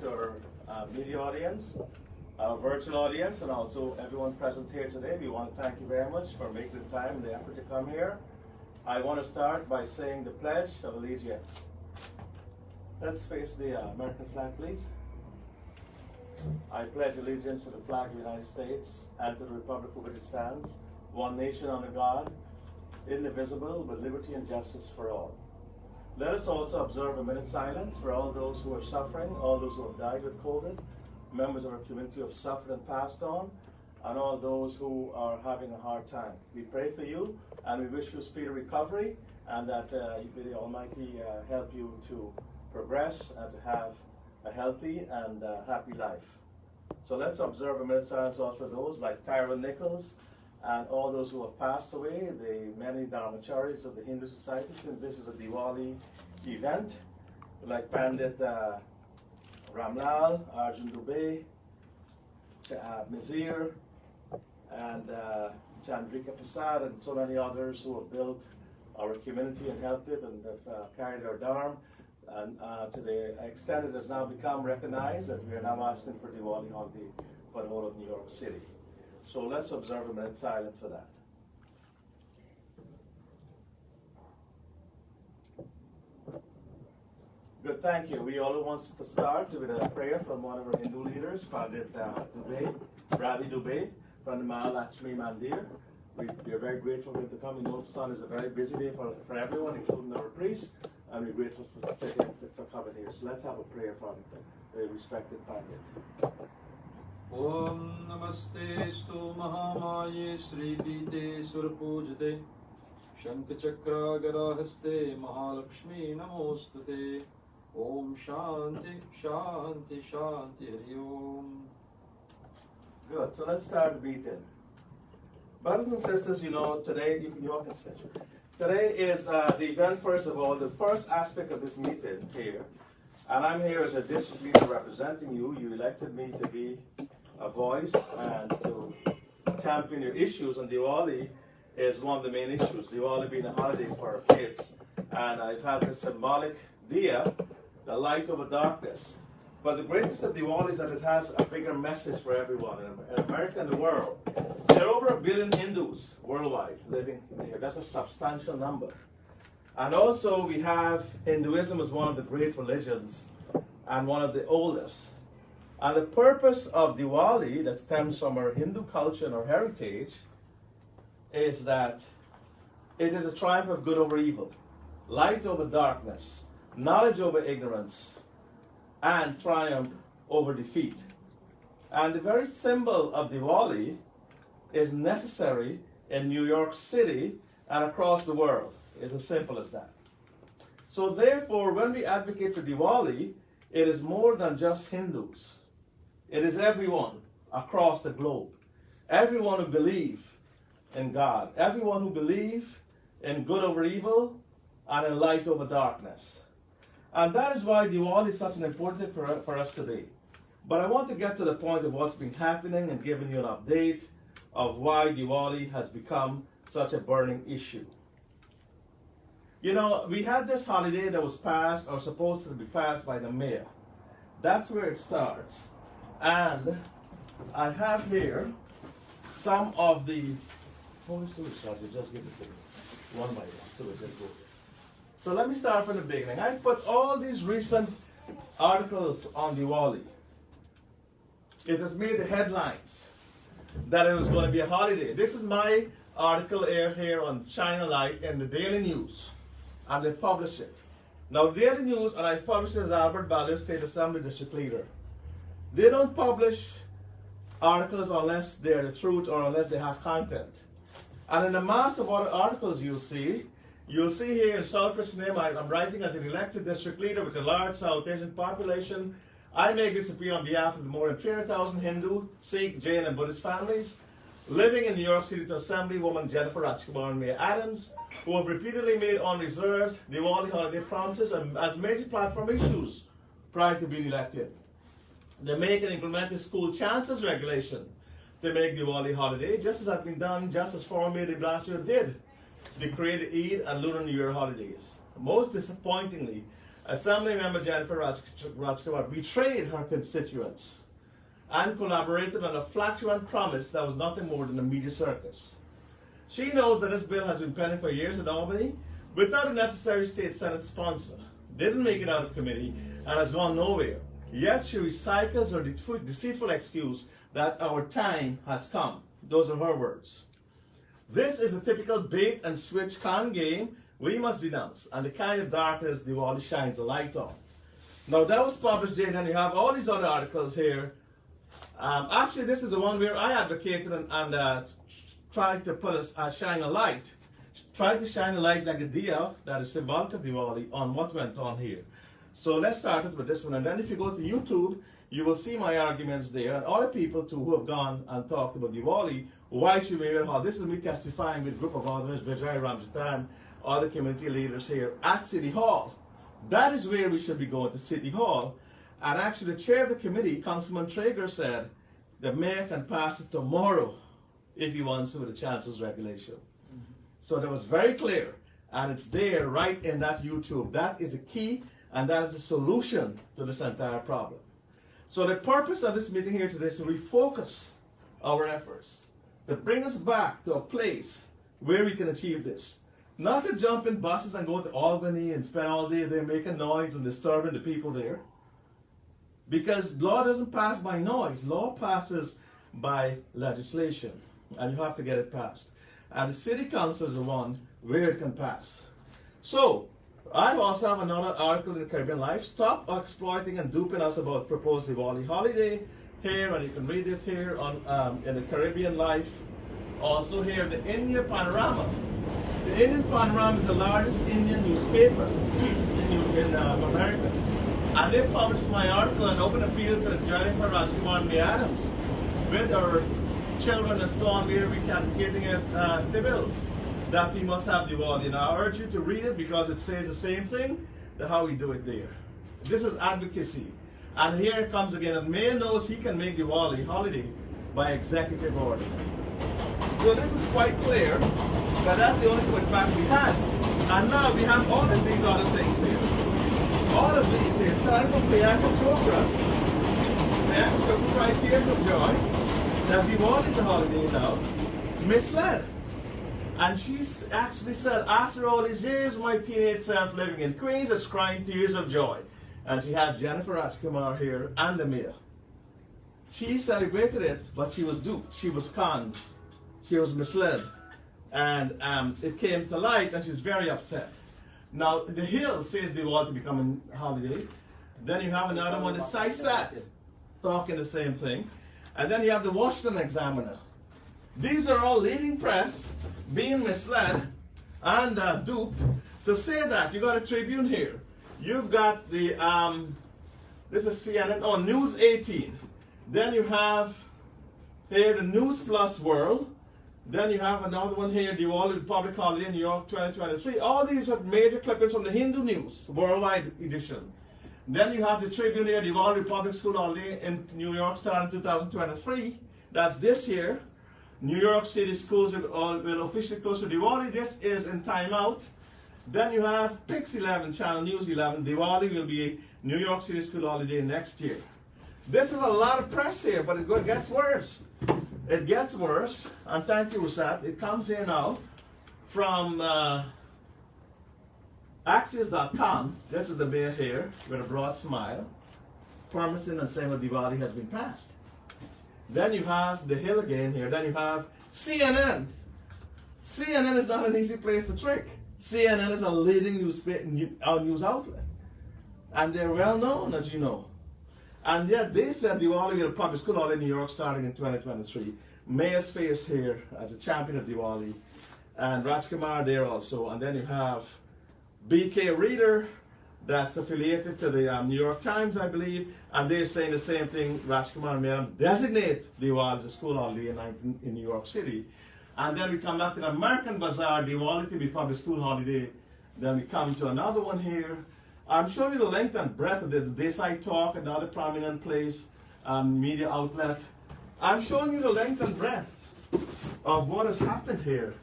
to our media audience, our virtual audience, and also everyone present here today. We want to thank you very much for making the time and the effort to come here. I want to start by saying the Pledge of Allegiance. Let's face the American flag, please. I pledge allegiance to the flag of the United States and to the republic for which it stands, one nation under God, indivisible, with liberty and justice for all. Let us also observe a minute's silence for all those who are suffering, all those who have died with COVID, members of our community who have suffered and passed on, and all those who are having a hard time. We pray for you, and we wish you a speedy recovery, and that may the Almighty help you to progress and to have a healthy and happy life. So let's observe a minute's silence also for those like Tyra Nichols and all those who have passed away, the many dharmacharis of the Hindu society, since this is a Diwali event, like Pandit Ramlal, Arjun Dubey, Mizir, and Chandrika Prasad, and so many others who have built our community and helped it and have carried our dharma. And to the extent it has now become recognized that we are now asking for Diwali holiday for the whole of New York City. So let's observe a minute's silence for that. Good, thank you. We all want to start with a prayer from one of our Hindu leaders, Pandit Dubey, Ravi Dubey, from the Mahalakshmi Mandir. We are very grateful for him to come. We know Sun is a very busy day for everyone, including our priests, and we're grateful for coming here. So let's have a prayer from the respected Pandit. Om Namaste Stu Mahamaye Sri Pite Surpujate Shankachakra Garahaste Mahalakshmi Namostate Om Shanti Shanti Shanti Hari Om. Good, so let's start the meeting. Brothers and sisters, you know, today, you all can sit. Today is the event, first of all, the first aspect of this meeting here. And I'm here as a district leader representing you. You elected me to be a voice and to champion your issues, and Diwali is one of the main issues. Diwali being a holiday for our kids. And I've had the symbolic diya, the light over darkness. But the greatest of Diwali is that it has a bigger message for everyone in America and the world. There are over 1 billion Hindus worldwide living here. That's a substantial number. And also we have Hinduism as one of the great religions and one of the oldest. And the purpose of Diwali that stems from our Hindu culture and our heritage is that it is a triumph of good over evil, light over darkness, knowledge over ignorance, and triumph over defeat. And the very symbol of Diwali is necessary in New York City and across the world. It's as simple as that. So therefore, when we advocate for Diwali, it is more than just Hindus. It is everyone across the globe. Everyone who believes in God. Everyone who believes in good over evil and in light over darkness. And that is why Diwali is such an important thing for us today. But I want to get to the point of what's been happening and giving you an update of why Diwali has become such a burning issue. You know, we had this holiday that was passed or supposed to be passed by the mayor. That's where it starts. And I have here some of the, just give it to me one by one, so we'll just go. So let me start from the beginning. I put all these recent articles on Diwali. It has made the headlines that it was going to be a holiday. This is my article aired here on China Light in the Daily News, and they published it. Now, Daily News, and I published it as Albert Baldeo, State Assembly District Leader. They don't publish articles unless they're the truth or unless they have content. And in the mass of other articles you'll see here in Southbridge name, I'm writing as an elected district leader with a large South Asian population. I make this appeal on behalf of the more than 300,000 Hindu, Sikh, Jain, and Buddhist families living in New York City to Assemblywoman Jennifer Rajkumar and Mayor Adams, who have repeatedly made unreserved Diwali holiday promises as major platform issues prior to being elected. They make and implement school chances regulation to make Diwali holiday, just as has been done, just as former Mayor de Blasio did to create Eid and Lunar New Year holidays. Most disappointingly, Assembly member Jennifer Rajkumar betrayed her constituents and collaborated on a flatulent promise that was nothing more than a media circus. She knows that this bill has been pending for years in Albany without a necessary state Senate sponsor, didn't make it out of committee, and has gone nowhere. Yet she recycles her deceitful excuse that our time has come. Those are her words. This is a typical bait and switch con game we must denounce, and the kind of darkness Diwali shines a light on. Now that was published, Jane, and you have all these other articles here. Actually, this is the one where I advocated and tried to shine a light, like a diya that is symbolic of Diwali on what went on here. So let's start it with this one, and then if you go to YouTube, you will see my arguments there, and other people too who have gone and talked about Diwali. Why should we wear hall? This is me testifying with a group of others, Vijay Rampersaud, other community leaders here at City Hall. That is where we should be going, to City Hall. And actually, the chair of the committee, Councilman Traeger, said the mayor can pass it tomorrow if he wants to with the chances regulation. So that was very clear, and it's there right in that YouTube. That is the key, and that is the solution to this entire problem. So the purpose of this meeting here today is to refocus our efforts, to bring us back to a place where we can achieve this. Not to jump in buses and go to Albany and spend all day there making noise and disturbing the people there. Because law doesn't pass by noise. Law passes by legislation, and you have to get it passed. And the city council is the one where it can pass. So, I also have another article in the Caribbean Life. Stop exploiting and duping us about proposed Diwali holiday here, and you can read it here on in the Caribbean Life. Also here, the India Panorama. The Indian Panorama is the largest Indian newspaper in America. And they published my article and open appeal to Jennifer Rajkumar and Adams with our children and so on, where we advocating at civils that we must have Diwali. And I urge you to read it because it says the same thing to how we do it there. This is advocacy. And here it comes again. And Mayor knows he can make Diwali holiday by executive order. So this is quite clear that that's the only pushback we had. And now we have all of these other things here. All of these here, starting from Priyanka Chopra. Priyanka Chopra writes Tears of Joy, that Diwali is a holiday now, misled. And she actually said, after all these years, my teenage self living in Queens is crying tears of joy. And she has Jennifer Rajkumar here and the mayor. She celebrated it, but she was duped. She was conned. She was misled. And it came to light, and she's very upset. Now, the Hill says Diwali to become a holiday. Then you have another one, the SISAT, talking the same thing. And then you have the Washington Examiner. These are all leading press being misled and duped to say that. You got a Tribune here. You've got the, this is CNN, oh, News 18. Then you have here the News Plus World. Then you have another one here, Diwali Republic Holiday in New York 2023. All these are major clippings from the Hindu News, worldwide edition. Then you have the Tribune here, Diwali Republic School Holiday in New York starting 2023. That's this year. New York City schools will officially close to Diwali. This is in timeout. Then you have Pix 11, Channel News 11. Diwali will be a New York City school holiday next year. This is a lot of press here, but it gets worse. It gets worse, and thank you, Rusat. It comes here now from Axios.com. This is the mayor here with a broad smile, promising and saying that Diwali has been passed. Then you have the Hill again here. Then you have CNN. CNN is not an easy place to trick. CNN is a leading news outlet, and they're well known, as you know. And yet they said Diwali will public school holiday in New York starting in 2023. Mayor's face here as a champion of Diwali, and Rajkumar there also. And then you have BK Reader, that's affiliated to the New York Times, I believe, and they're saying the same thing. Rajkumar and Mayor designate Diwali as a school holiday in New York City. And then we come back to the American Bazaar, Diwali to be public school holiday. Then we come to another one here. I'm showing you the length and breadth of this. Desai Talk, another prominent place, media outlet. I'm showing you the length and breadth of what has happened here,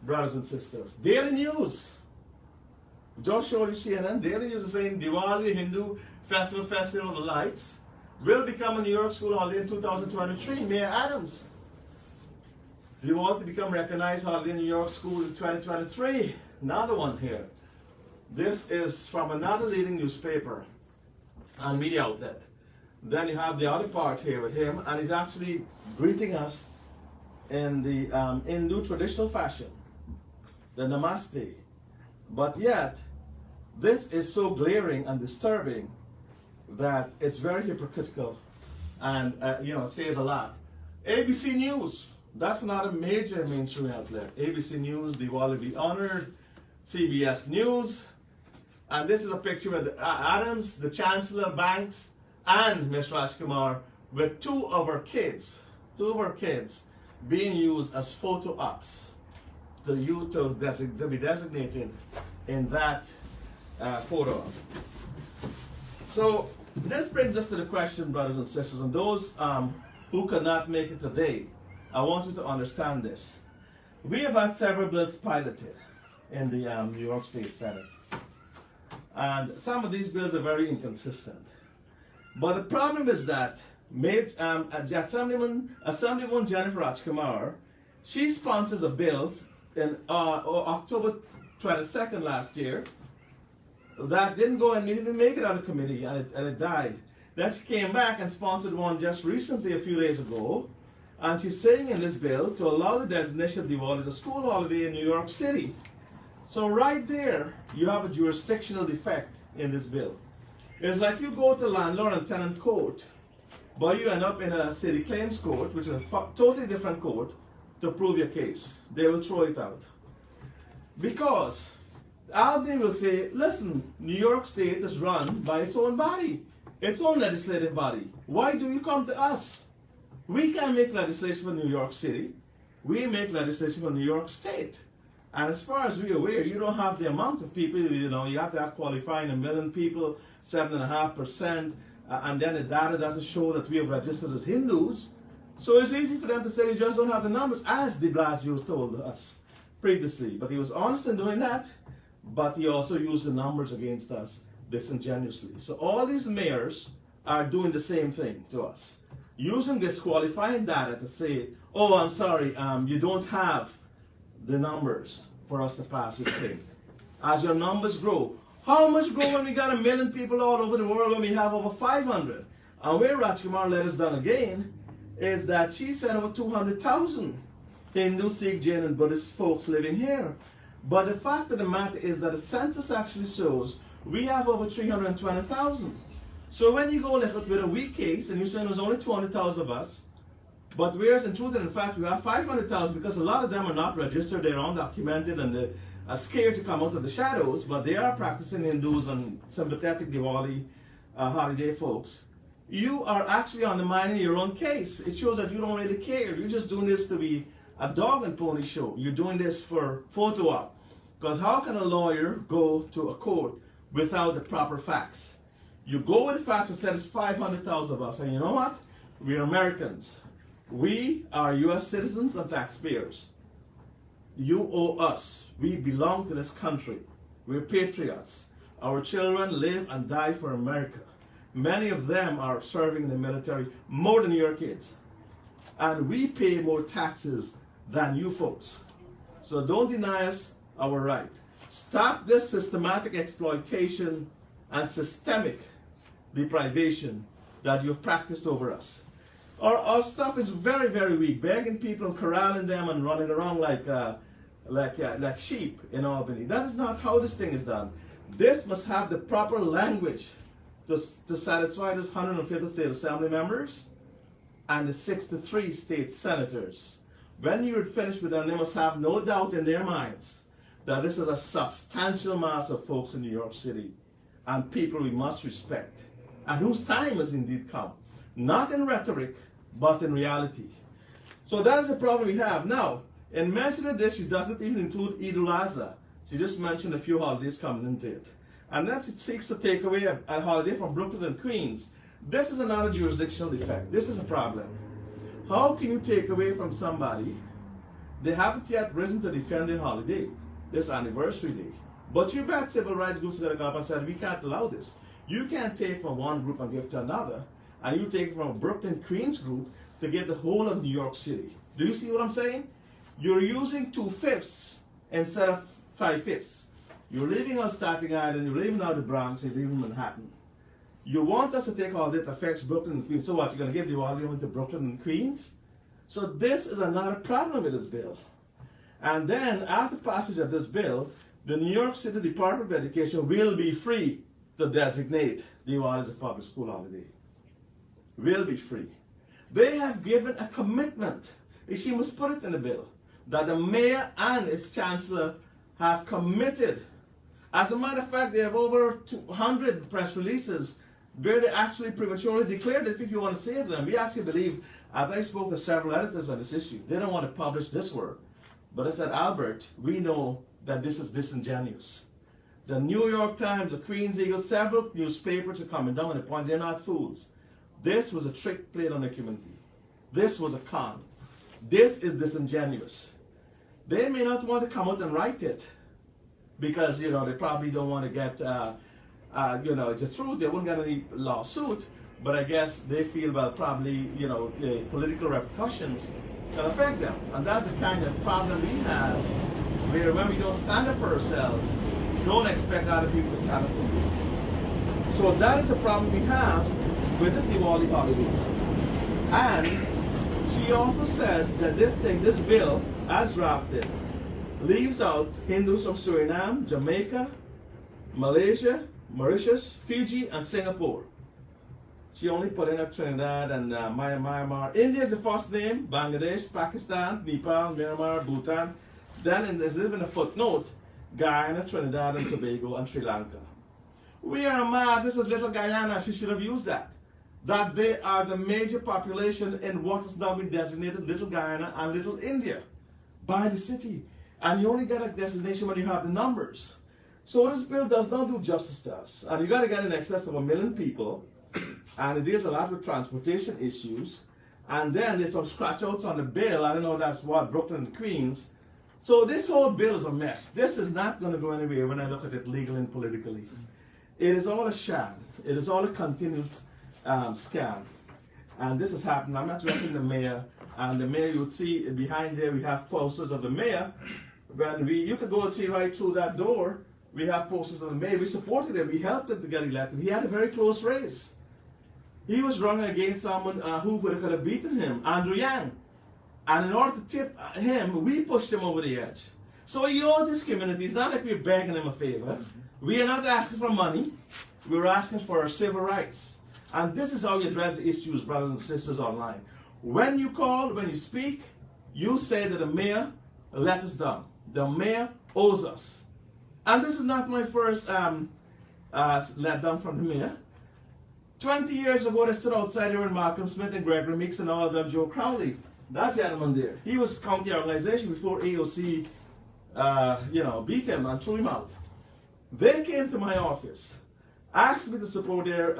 brothers and sisters. Daily News. Just showed you CNN, Daily News is saying Diwali, Hindu Festival of the Lights, will become a New York school holiday in 2023. Mayor Adams, Diwali to become recognized holiday in New York school in 2023. Another one here. This is from another leading newspaper and media outlet. Then you have the other part here with him, and he's actually greeting us in the Hindu traditional fashion, the Namaste. But yet, this is so glaring and disturbing that it's very hypocritical, and it says a lot. ABC News, that's not a major mainstream outlet. ABC News, Diwali be honored. CBS News, and this is a picture of Adams, the Chancellor, Banks, and Ms. Rajkumar with two of her kids being used as photo ops to be designated in that photo op. So this brings us to the question, brothers and sisters, and those who cannot make it today, I want you to understand this. We have had several bills piloted in the New York State Senate, and some of these bills are very inconsistent. But the problem is that Assemblywoman Jennifer Rajkumar, she sponsors a bill in October 22nd last year that didn't make it out of committee, and it died. Then she came back and sponsored one just recently, a few days ago, and she's saying in this bill to allow the designation of Diwali as a school holiday in New York City. So right there, you have a jurisdictional defect in this bill. It's like you go to landlord and tenant court, but you end up in a city claims court, which is a totally different court, to prove your case. They will throw it out. Because Albany will say, listen, New York State is run by its own body, its own legislative body. Why do you come to us? We can't make legislation for New York City. We make legislation for New York State. And as far as we're aware, you don't have the amount of people, you have to have qualifying 1 million people, 7.5%, and then the data doesn't show that we have registered as Hindus. So it's easy for them to say they just don't have the numbers, as de Blasio told us previously. But he was honest in doing that, but he also used the numbers against us disingenuously. So all these mayors are doing the same thing to us, using this qualifying data to say, oh, I'm sorry, you don't have the numbers for us to pass this thing. As your numbers grow, how much grow when we got 1 million people all over the world when we have over 500? And where Rajkumar let us down again is that she said over 200,000 Hindu, Sikh, Jain, and Buddhist folks living here. But the fact of the matter is that the census actually shows we have over 320,000. So when you go with a weak case and you say there's only 200,000 of us, but whereas in truth and in fact we have 500,000 because a lot of them are not registered, they're undocumented, and they're scared to come out of the shadows, but they are practicing Hindus and sympathetic Diwali holiday folks. You are actually undermining your own case. It shows that you don't really care. You're just doing this to be a dog and pony show. You're doing this for photo op. Because how can a lawyer go to a court without the proper facts? You go with the facts and say there's 500,000 of us, and you know what? We're Americans. We are U.S. citizens and taxpayers. You owe us. We belong to this country. We're patriots. Our children live and die for America. Many of them are serving in the military more than your kids. And we pay more taxes than you folks. So don't deny us our right. Stop this systematic exploitation and systemic deprivation that you've practiced over us. Our stuff is very, very weak, begging people and corralling them and running around like sheep in Albany. That is not how this thing is done. This must have the proper language to satisfy those 150 state assembly members and the 63 state senators. When you're finished with them, they must have no doubt in their minds that this is a substantial mass of folks in New York City and people we must respect and whose time has indeed come. Not in rhetoric, but in reality. So that is the problem we have. Now, in mentioning this, she doesn't even include Eid al-Adha. She just mentioned a few holidays coming into it. And then she seeks to take away a holiday from Brooklyn and Queens. This is another jurisdictional defect. This is a problem. How can you take away from somebody, they haven't yet risen to defend their holiday, this anniversary day. But you bet civil rights groups got to go up and said, we can't allow this. You can't take from one group and give to another, and you take from a Brooklyn Queens group to give the whole of New York City. Do you see what I'm saying? You're using 2/5 instead of 5/5. You're leaving out Staten Island, you're leaving out the Bronx, you're leaving Manhattan. You want us to take all that affects Brooklyn and Queens. So what, you're going to give the volume to Brooklyn and Queens? So this is another problem with this bill. And then, after passage of this bill, the New York City Department of Education will be free to designate Diwali as a public school holiday. Will be free. They have given a commitment, she must put it in the bill, that the mayor and his chancellor have committed. As a matter of fact, they have over 200 press releases where they actually prematurely declared that if you want to save them. We actually believe, as I spoke to several editors on this issue, they don't want to publish this word. But I said, Albert, we know that this is disingenuous. The New York Times, the Queen's Eagle, several newspapers are coming down on the point they're not fools. This was a trick played on the community. This was a con. This is disingenuous. They may not want to come out and write it because, you know, they probably don't want to get, you know, it's the truth. They won't get any lawsuit. But I guess they feel, well, probably, you know, the political repercussions can affect them. And that's the kind of problem we have, where when we don't stand up for ourselves, don't expect other people to stand up for you. So that is the problem we have with this Diwali holiday. And she also says that this bill, as drafted, leaves out Hindus from Suriname, Jamaica, Malaysia, Mauritius, Fiji, and Singapore. She only put in Trinidad and Myanmar. India is the first name, Bangladesh, Pakistan, Nepal, Myanmar, Bhutan. Then there's even a footnote, Guyana, Trinidad and Tobago, and Sri Lanka. We are a mass, this is little Guyana, she should have used that. That they are the major population in what has now been designated Little Guyana and Little India by the city. And you only get a designation when you have the numbers. So this bill does not do justice to us. And you got to get in excess of 1 million people. And it deals a lot with transportation issues. And then there's some scratch outs on the bill. I don't know, that's what, Brooklyn and Queens. So this whole bill is a mess. This is not going to go anywhere when I look at it legally and politically. It is all a sham. It is all a continuous scam. And this is happening. I'm addressing the mayor. And the mayor, you would see behind there, we have posters of the mayor. When you could go and see right through that door, we have posters of the mayor. We supported him. We helped him to get elected. He had a very close race. He was running against someone who could have beaten him, Andrew Yang. And in order to tip him, we pushed him over the edge. So he owes his community. It's not like we're begging him a favor. We are not asking for money. We're asking for our civil rights. And this is how you address the issues, brothers and sisters online. When you call, when you speak, you say that the mayor let us down. The mayor owes us. And this is not my first let down from the mayor. 20 years ago, they stood outside here with Malcolm Smith and Gregory Meeks and all of them, Joe Crowley. That gentleman there, he was county organization before AOC, beat him and threw him out. They came to my office, asked me to support their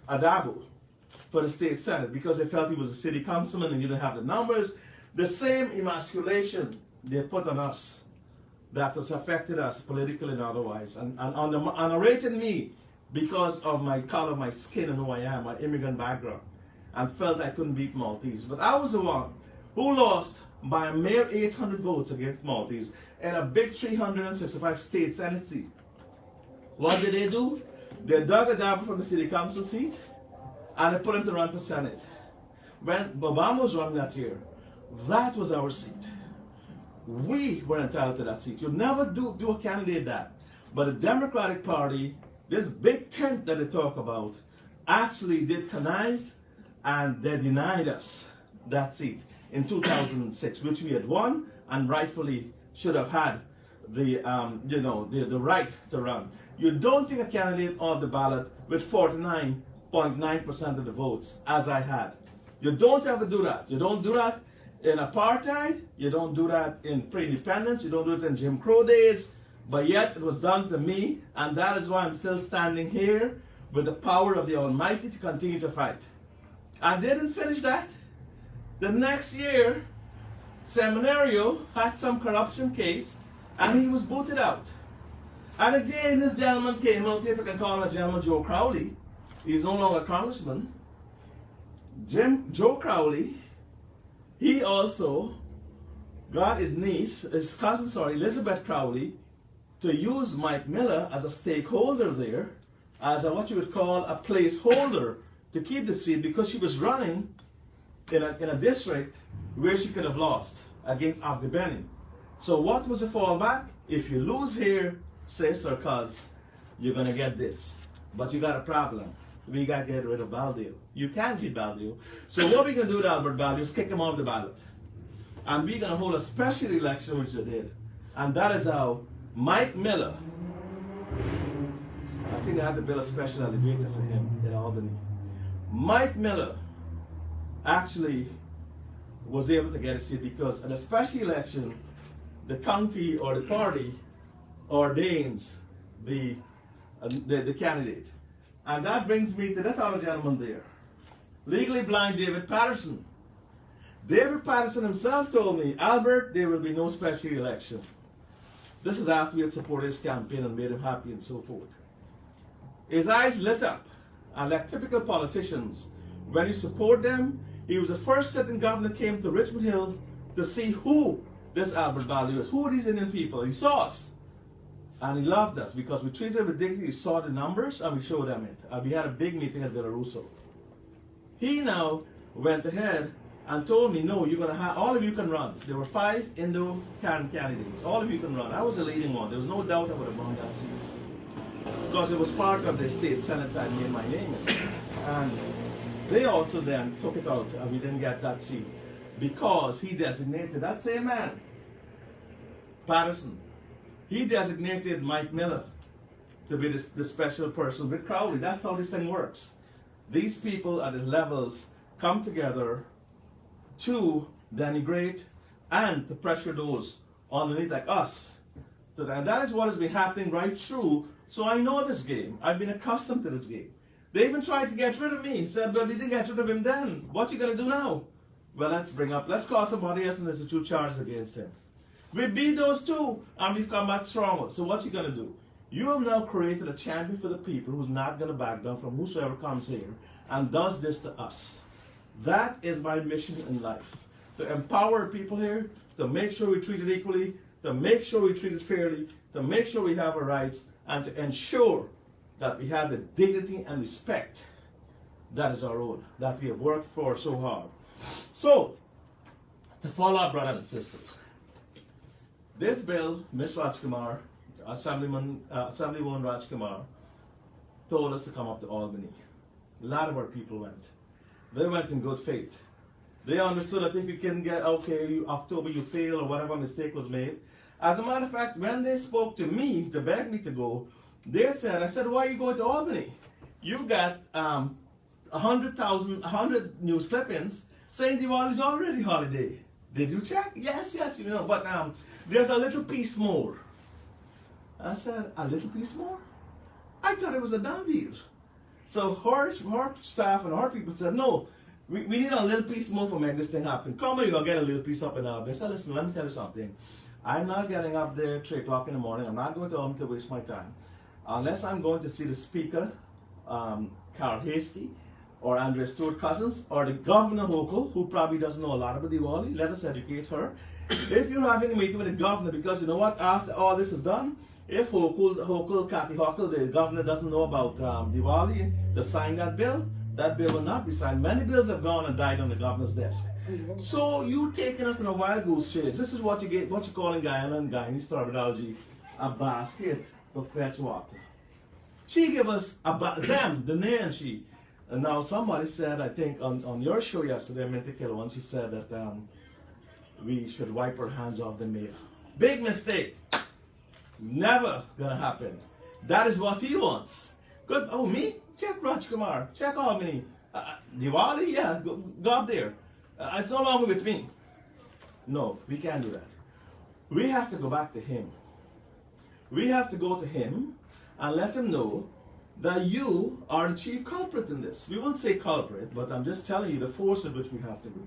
Adabo for the state senate because they felt he was a city councilman and you didn't have the numbers. The same emasculation they put on us that has affected us politically and otherwise, and underrated me because of my color, my skin, and who I am, my immigrant background, and felt I couldn't beat Maltese. But I was the one who lost by a mere 800 votes against Maltese in a big 365 state senate seat. What did they do? They dug Adabo from the city council seat and they put him to run for senate. When Obama was running that year, that was our seat. We were entitled to that seat. You never do a candidate that. But the Democratic Party, this big tent that they talk about, actually did connive and they denied us that seat in 2006, which we had won and rightfully should have had the right to run. You don't take a candidate off the ballot with 49.9% of the votes, as I had. You don't ever do that. You don't do that in apartheid, you don't do that in pre-independence, you don't do it in Jim Crow days, but yet it was done to me, and that is why I'm still standing here with the power of the Almighty to continue to fight. I didn't finish that. The next year, Seminario had some corruption case, and he was booted out. And again, this gentleman came out, if I can call him a gentleman, Joe Crowley. He's no longer a congressman. Joe Crowley, he also got his cousin, Elizabeth Crowley, to use Mike Miller as a stakeholder there, as what you would call a placeholder to keep the seat, because she was running in a district where she could have lost against Abdi Benny. So what was the fallback? If you lose here, say, sir, cuz you're going to get this. But you got a problem. We got to get rid of Baldeo. You can't beat Baldeo. So what we're going to do to Albert Baldeo is kick him off the ballot. And we're going to hold a special election, which they did. And that is how Mike Miller, I think they had to build a special elevator for him in Albany. Mike Miller actually was able to get a seat because in a special election, the county or the party ordains the candidate. And that brings me to that other gentleman there, legally blind David Patterson. David Patterson himself told me, Albert, there will be no special election. This is after we had supported his campaign and made him happy and so forth. His eyes lit up, and like typical politicians, when you support them, he was the first sitting governor that came to Richmond Hill to see who this Albert Baldeo is, who are these Indian people. He saw us. And he loved us because we treated him with dignity. He saw the numbers and we showed them it. And we had a big meeting at Villa Russo. He now went ahead and told me, no, you're going to have, all of you can run. There were 5 Indo-Can candidates. All of you can run. I was the leading one. There was no doubt I would have won that seat. Because it was part of the state senate that made my name in. And they also then took it out and we didn't get that seat. Because he designated that same man, Patterson, he designated Mike Miller to be the special person with Crowley. That's how this thing works. These people at the levels come together to denigrate and to pressure those underneath like us. And that is what has been happening right through. So I know this game. I've been accustomed to this game. They even tried to get rid of me. Said, well, we didn't get rid of him then. What you going to do now? Well, let's call somebody else and institute charges against him. We beat those two, and we've come back stronger. So what you going to do? You have now created a champion for the people who's not going to back down from whosoever comes here and does this to us. That is my mission in life. To empower people here, to make sure we treat it equally, to make sure we treat it fairly, to make sure we have our rights, and to ensure that we have the dignity and respect that is our own, that we have worked for so hard. So, to follow up, brothers and sisters, this bill, Ms. Rajkumar, Assemblywoman Rajkumar, told us to come up to Albany. A lot of our people went. They went in good faith. They understood that if you can get, okay, October you fail or whatever mistake was made. As a matter of fact, when they spoke to me to beg me to go, they said, I said, why are you going to Albany? You've got 100 news clippings saying Diwali's already holiday. Did you check? Yes, you know, but there's a little piece more. I said, a little piece more? I thought it was a done deal. So her staff and her people said, no, we need a little piece more to make this thing happen. Come on, you're going to get a little piece up in Albany. I said, listen, let me tell you something. I'm not getting up there 3 o'clock in the morning. I'm not going to Albany to waste my time. Unless I'm going to see the speaker, Carl Hastie, or Andrea Stewart Cousins, or the Governor Hochul, who probably doesn't know a lot about Diwali. Let us educate her. If you're having a meeting with the governor, because you know what, after all this is done, if Kathy Hochul, the governor, doesn't know about Diwali to sign that bill will not be signed. Many bills have gone and died on the governor's desk. So you taking us in a wild goose chase. This is what you get, what you call in Guyana and Guyanese terminology, a basket for fetch water. She gave us them, the nay and she. And now somebody said, I think on your show yesterday, Minty Kilwan, she said that we should wipe our hands off the mayor. Big mistake. Never gonna happen. That is what he wants. Good. Oh, me? Check Rajkumar. Check Albany. Diwali? Yeah, go up there. It's no longer with me. No, we can't do that. We have to go back to him. We have to go to him and let him know that you are the chief culprit in this. We won't say culprit, but I'm just telling you the force in which we have to be.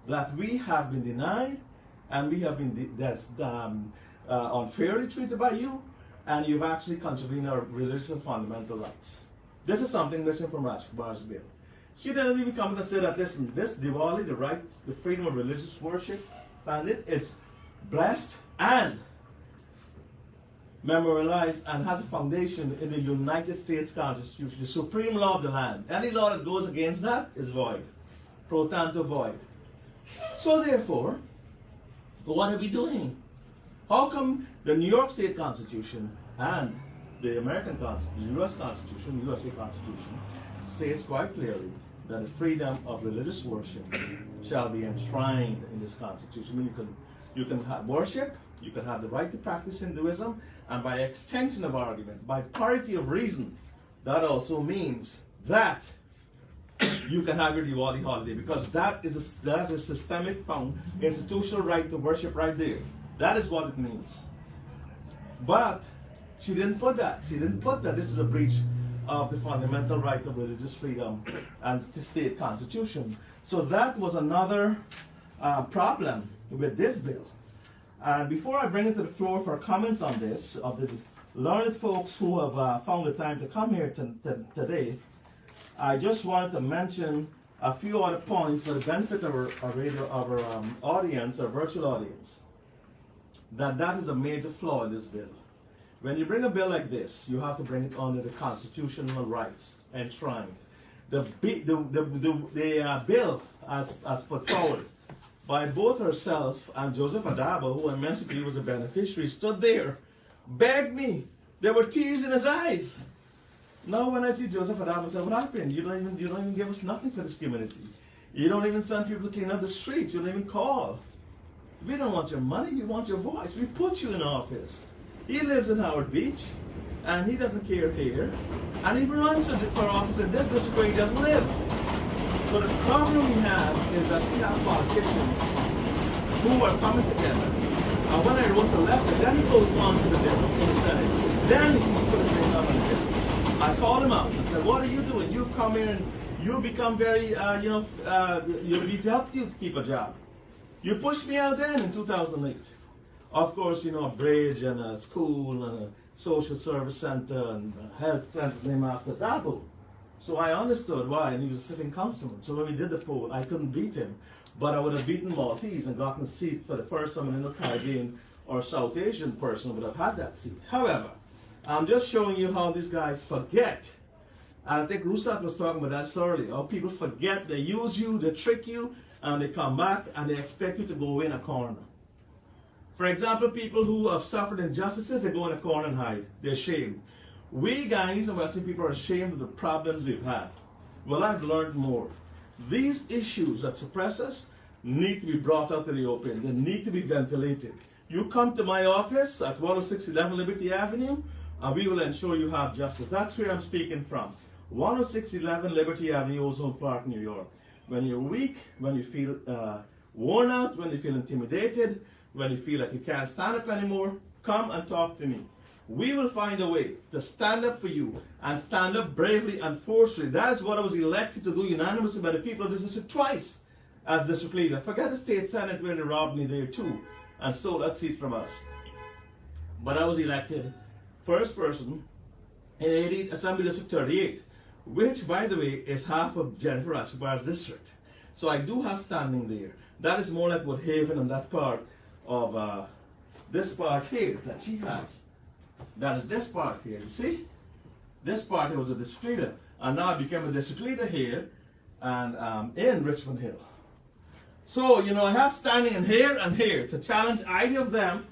That we have been denied and we have been unfairly treated by you, and you've actually contravened our religious and fundamental rights. This is something missing from Rajkumar's bill. She didn't even come and say that, listen, this Diwali, the freedom of religious worship, and it is blessed and memorialized and has a foundation in the United States Constitution, the supreme law of the land. Any law that goes against that is void, pro tanto void. So therefore, what are we doing? How come the New York State Constitution and the American Constitution, the US Constitution, the USA Constitution, states quite clearly that the freedom of religious worship shall be enshrined in this Constitution. I mean, you can have worship, you can have the right to practice Hinduism, and by extension of argument, by parity of reason, that also means that you can have your Diwali holiday, because that is a systemic institutional right to worship right there. That is what it means. But she didn't put that. She didn't put that this is a breach of the fundamental right of religious freedom and the state constitution. So that was another problem with this bill. And before I bring it to the floor for comments on this, of the learned folks who have found the time to come here today, I just wanted to mention a few other points for the benefit of our audience, our virtual audience. That is a major flaw in this bill. When you bring a bill like this, you have to bring it under the constitutional rights enshrined. The bill, as put forward by both herself and Joseph Adabo, who I mentioned to you was a beneficiary, stood there, begged me. There were tears in his eyes. Now when I see Joseph Adabo, I say, what happened? You don't even give us nothing for this community. You don't even send people to clean up the streets. You don't even call. We don't want your money, we want your voice. We put you in office. He lives in Howard Beach, and he doesn't care here. And he runs for office in this district where he doesn't live. So the problem we have is that we have politicians who are coming together. And when I wrote the letter, then he goes on to the bill in the Senate. Then he put his name on the bill. I called him out and said, what are you doing? You've come here and you've become very, we've helped you to keep a job. You pushed me out then in 2008. Of course, you know, a bridge and a school and a social service center and a health center named after Dabo. So I understood why, and he was a sitting councilman. So when we did the poll, I couldn't beat him, but I would have beaten Maltese and gotten a seat for the first time in the Caribbean or South Asian person would have had that seat. However, I'm just showing you how these guys forget. And I think Rusat was talking about that earlier. How people forget, they use you, they trick you, and they come back and they expect you to go in a corner. For example, people who have suffered injustices, they go in a corner and hide. They're ashamed. We Guyanese and Western people are ashamed of the problems we've had. Well, I've learned more. These issues that suppress us need to be brought out to the open. They need to be ventilated. You come to my office at 10611 Liberty Avenue, and we will ensure you have justice. That's where I'm speaking from. 10611 Liberty Avenue, Ozone Park, New York. When you're weak, when you feel worn out, when you feel intimidated, when you feel like you can't stand up anymore, come and talk to me. We will find a way to stand up for you and stand up bravely and forcefully. That is what I was elected to do unanimously by the people of this district twice as district leader. Forget the state senate where they robbed me there too and stole that seat from us. But I was elected first person in 80 Assembly District 38, which by the way is half of Jennifer Achbar's district. So I do have standing there. That is more like Woodhaven and that part of this part here that she has. That is this part here, you see? This part here was a district leader, and now I became a district leader here and in Richmond Hill. So, you know, I have standing in here and here to challenge either of them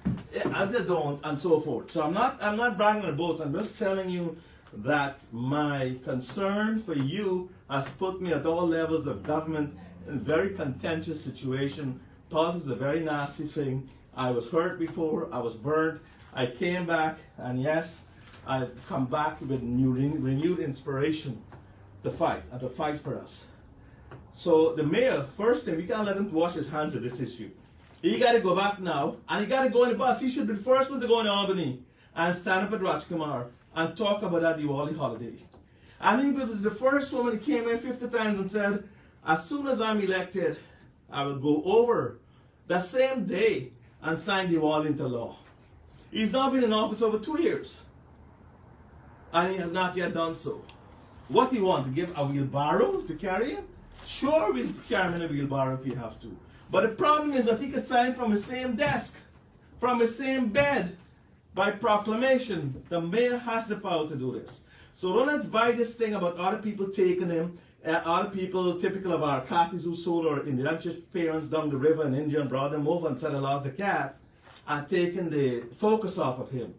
as they don't, and so forth. So I'm not bragging on both. I'm just telling you that my concern for you has put me at all levels of government in a very contentious situation. Politics is a very nasty thing. I was hurt before, I was burned. I came back, and yes, I've come back with renewed inspiration to fight, and to fight for us. So the mayor, first thing, we can't let him wash his hands of this issue. He got to go back now, and he got to go on the bus. He should be the first one to go in Albany and stand up at Rajkumar and talk about that Diwali holiday. I think it was the first woman that came in 50 times and said, as soon as I'm elected, I will go over the same day and sign Diwali into law. He's now been in office over 2 years. And he has not yet done so. What do you want? To give a wheelbarrow to carry him? Sure, we'll carry him in a wheelbarrow if you have to. But the problem is that he could sign from the same desk, from the same bed, by proclamation. The mayor has the power to do this. So don't let's buy this thing about other people taking him, other people typical of our Catholics who sold our Indian parents down the river in India and brought them over and said they lost the cats and taking the focus off of him.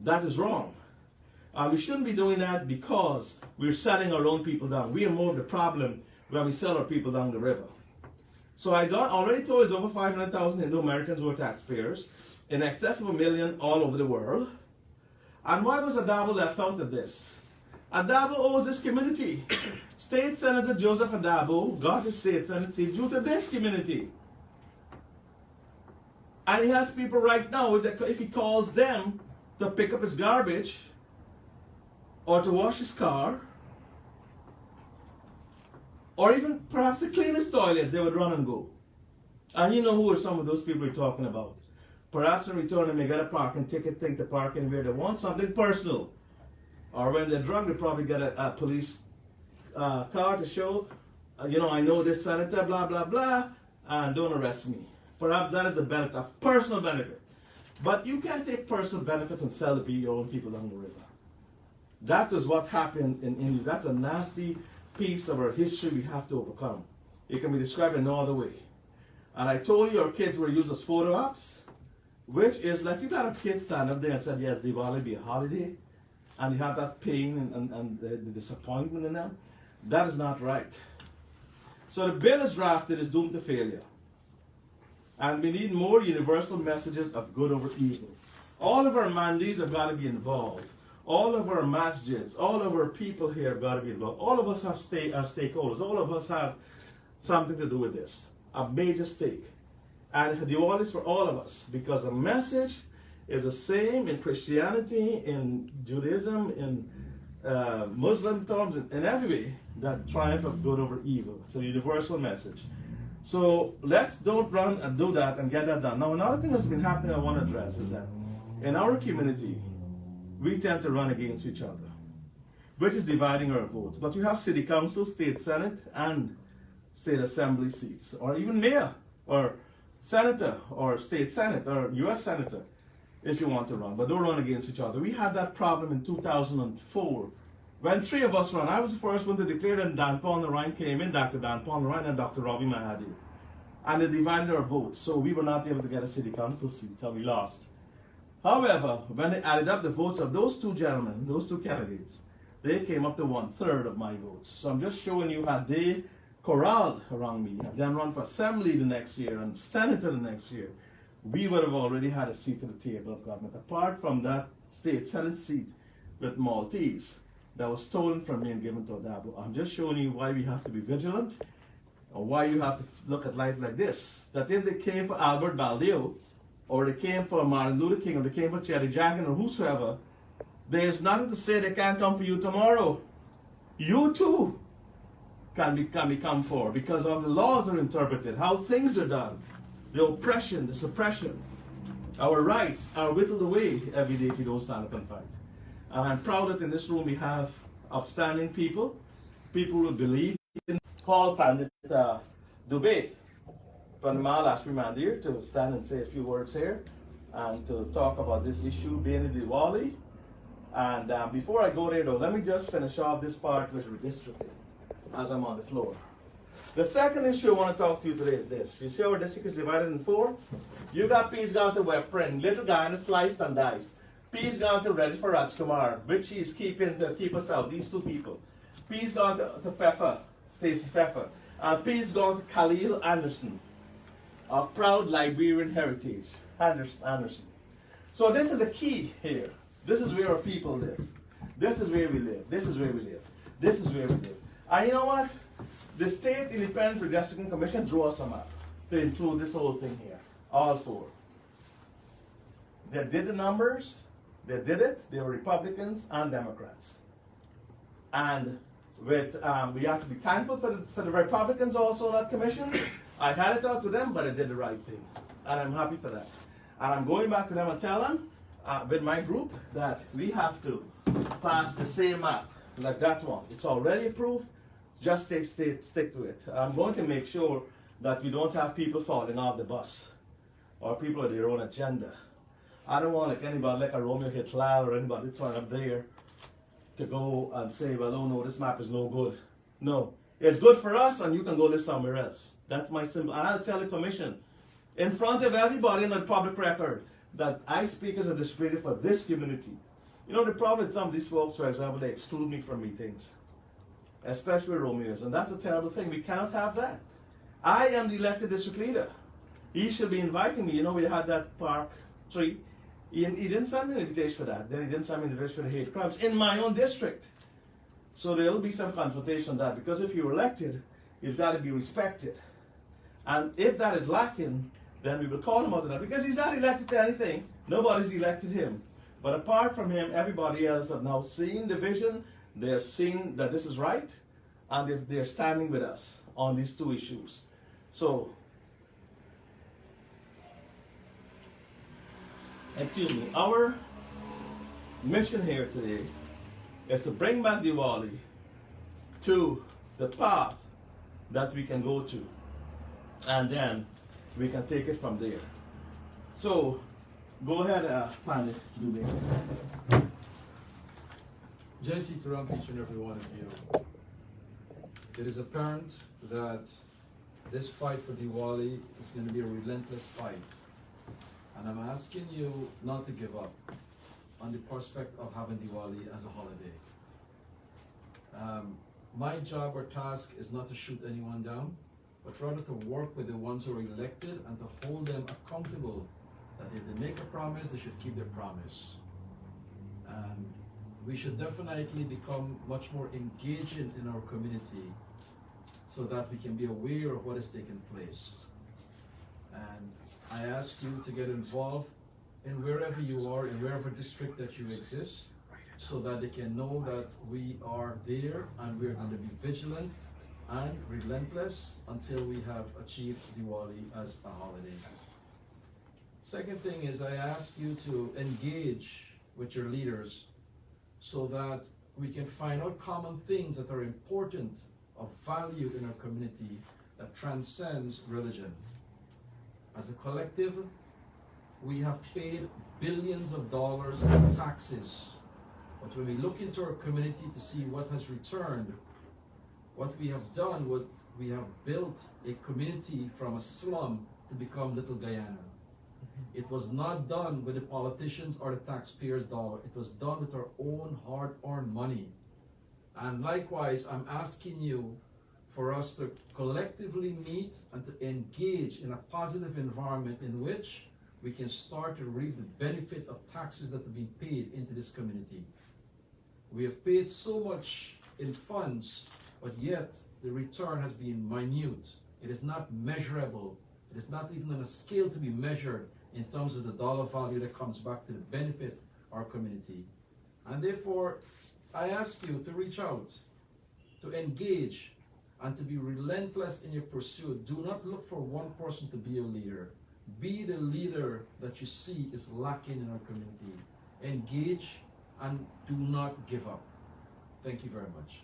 That is wrong. We shouldn't be doing that because we're selling our own people down. We are more of the problem when we sell our people down the river. So I already told you over 500,000 Indo-Americans who are taxpayers, in excess of 1 million all over the world. And why was Adabo left out of this? Adabo owes his community. State Senator Joseph Adabo got his state senate seat due to this community. And he has people right now, if he calls them to pick up his garbage or to wash his car, or even perhaps to clean his toilet, they would run and go. And you know who are some of those people we're talking about. Perhaps in return they may get a parking ticket, think to park anywhere they want, something personal. Or when they're drunk, they probably get a police car to show, you know, I know this senator, blah, blah, blah, and don't arrest me. Perhaps that is a benefit, a personal benefit. But you can't take personal benefits and sell it to your own people down the river. That is what happened in India. That's a nasty piece of our history we have to overcome. It can be described in no other way. And I told you our kids were used as photo ops, which is like you got a kid stand up there and said, yes, Diwali be a holiday, and you have that pain and the disappointment in them. That is not right. So the bill is drafted is doomed to failure. And we need more universal messages of good over evil. All of our mandis have got to be involved. All of our masjids, all of our people here have got to be involved. All of us have stakeholders. All of us have something to do with this. A major stake. And the Diwali is for all of us because the message is the same in Christianity, in Judaism, in Muslim terms, in every way, that triumph of good over evil. It's a universal message. So let's don't run and do that and get that done. Now, another thing that's been happening I want to address is that in our community, we tend to run against each other, which is dividing our votes. But you have city council, state senate, and state assembly seats, or even mayor, or senator, or state senate, or U.S. senator, if you want to run. But don't run against each other. We had that problem in 2004 when 3 of us ran. I was the first one to declare, and Dan Paul-Narayan came in, Dr. Dan Paul-Narayan and Dr. Robbie Mahadi. And they divided our votes, so we were not able to get a city council seat, so we lost. However, when they added up the votes of those 2 gentlemen, those 2 candidates, they came up to 1/3 of my votes. So I'm just showing you how they corralled around me and then run for assembly the next year and senator the next year. We would have already had a seat at the table of government, apart from that state senate seat with Maltese that was stolen from me and given to Adabo. I'm just showing you why we have to be vigilant, or why you have to look at life like this. That if they came for Albert Baldeo, or they came for Martin Luther King, or they came for Cherry Jagan, or whosoever, there's nothing to say they can't come for you tomorrow. You too can be come for, because of the laws are interpreted, how things are done, the oppression, the suppression. Our rights are whittled away every day if you don't stand up and fight. And I'm proud that in this room we have upstanding people who believe in Paul Pandit Dubey from the Maharashtra Mandir to stand and say a few words here and to talk about this issue being Diwali. And before I go there though, let me just finish off this part with redistricting as I'm on the floor. The second issue I want to talk to you today is this. You see our district is divided in 4? You got peas gone to Webprint, Little Guyana sliced and diced. Peas gone to Ready for Rajkumar, Richie is keeping to keep us out, these 2 people. Peas gone to Pfeffer, Stacey Pfeffer. And peas gone to Khalil Anderson of proud Liberian heritage. Anderson. So this is the key here. This is where our people live. This is where we live. This is where we live. This is where we live. And you know what? The State Independent Redistricting Commission drew us a map to include this whole thing here. All 4. They did the numbers. They did it. They were Republicans and Democrats. And with we have to be thankful for the Republicans also on that commission. I had it out to them, but I did the right thing. And I'm happy for that. And I'm going back to them and tell them, with my group, that we have to pass the same map like that one. It's already approved. Just stick to it. I'm going to make sure that you don't have people falling off the bus or people with their own agenda. I don't want like anybody like a Romeo Hitler or anybody turn up there to go and say, well, oh no, this map is no good. No, it's good for us and you can go live somewhere else. That's my simple, and I'll tell the commission in front of everybody in the public record that I speak as a distributor for this community. You know, the problem with some of these folks, for example, they exclude me from meetings, especially Romeos, and that's a terrible thing. We cannot have that. I am the elected district leader. He should be inviting me. You know, we had that part 3. He didn't send me an invitation for that. Then he didn't send me an invitation for the hate crimes in my own district. So there will be some confrontation on that, because if you're elected, you've got to be respected. And if that is lacking, then we will call him out on that, because he's not elected to anything. Nobody's elected him. But apart from him, everybody else have now seen the vision. They have seen that this is right, and if they're standing with us on these 2 issues. So, excuse me, our mission here today is to bring back Diwali to the path that we can go to, and then we can take it from there. So, go ahead, Pandit Dubey. Jesse to Ram, each and every one of you. It is apparent that this fight for Diwali is going to be a relentless fight. And I'm asking you not to give up on the prospect of having Diwali as a holiday. My job or task is not to shoot anyone down, but rather to work with the ones who are elected and to hold them accountable, that if they make a promise, they should keep their promise. And we should definitely become much more engaging in our community so that we can be aware of what is taking place. And I ask you to get involved in wherever you are, in wherever district that you exist, so that they can know that we are there and we're going to be vigilant and relentless until we have achieved Diwali as a holiday. Second thing is, I ask you to engage with your leaders so that we can find out common things that are important, of value in our community, that transcends religion. As a collective, we have paid billions of dollars in taxes. But when we look into our community to see what has returned, what we have done, what we have built a community from a slum to become Little Guyana. It was not done with the politicians or the taxpayers' dollar. It was done with our own hard-earned money. And likewise, I'm asking you for us to collectively meet and to engage in a positive environment in which we can start to reap the benefit of taxes that have been paid into this community. We have paid so much in funds, but yet the return has been minute. It is not measurable. It is not even on a scale to be measured in terms of the dollar value that comes back to the benefit of our community. And therefore, I ask you to reach out, to engage, and to be relentless in your pursuit. Do not look for one person to be your leader. Be the leader that you see is lacking in our community. Engage and do not give up. Thank you very much.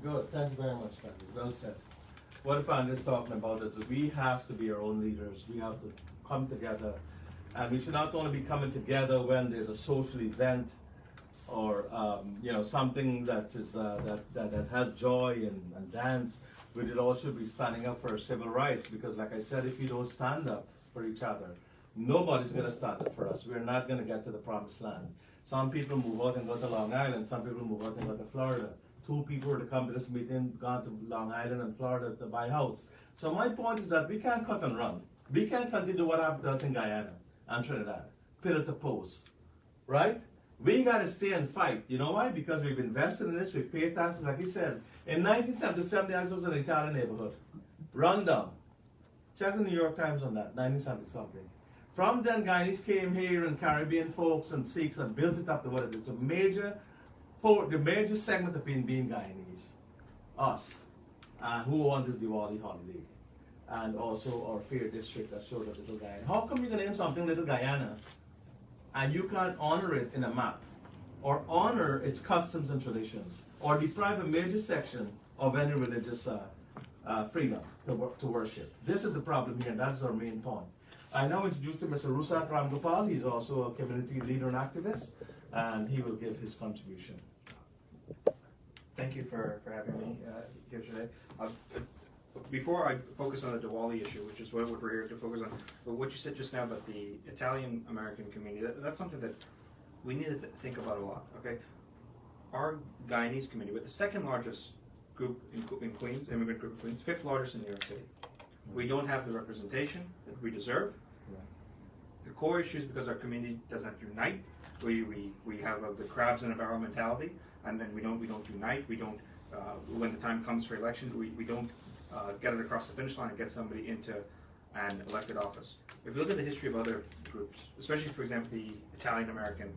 Good, thank you very much, Pandit. Well said. What Pandit is talking about is that we have to be our own leaders. We have to come together, and we should not only be coming together when there's a social event or something that is that has joy and dance. We all should be standing up for our civil rights, because, like I said, if you don't stand up for each other, nobody's going to stand up for us. We're not going to get to the promised land. Some people move out and go to Long Island. Some people move out and go to Florida. 2 people were to come to this meeting, gone to Long Island and Florida to buy a house. So my point is that we can't cut and run. We can't continue what happened to us in Guyana and Trinidad, pillar to post, right? We got to stay and fight. You know why? Because we've invested in this, we pay taxes, like he said. In 1977, the house was in an Italian neighborhood. Run down. Check the New York Times on that, 1970-something. From then, Guyanese came here, and Caribbean folks and Sikhs, and built it up to what it is. The major segment of being Guyanese, us, who own this Diwali holiday, and also our fair district that showed up Little Guyana. How come you can name something Little Guyana and you can't honor it in a map or honor its customs and traditions, or deprive a major section of any religious freedom to worship. This is the problem here, and that's our main point. I now introduce to Mr. Rusat Ramgopal. He's also a community leader and activist, and he will give his contribution. Thank you for having me here today. Before I focus on the Diwali issue, which is what we're here to focus on, but what you said just now about the Italian-American community, that's something that we need to think about a lot, okay? Our Guyanese community, we're the second largest group in Queens, immigrant group in Queens, fifth largest in New York City. We don't have the representation that we deserve. The core issue is because our community doesn't unite. We have the crabs in a barrel mentality, and then we don't unite. We don't when the time comes for election, we don't get it across the finish line and get somebody into an elected office. If you look at the history of other groups, especially for example the Italian American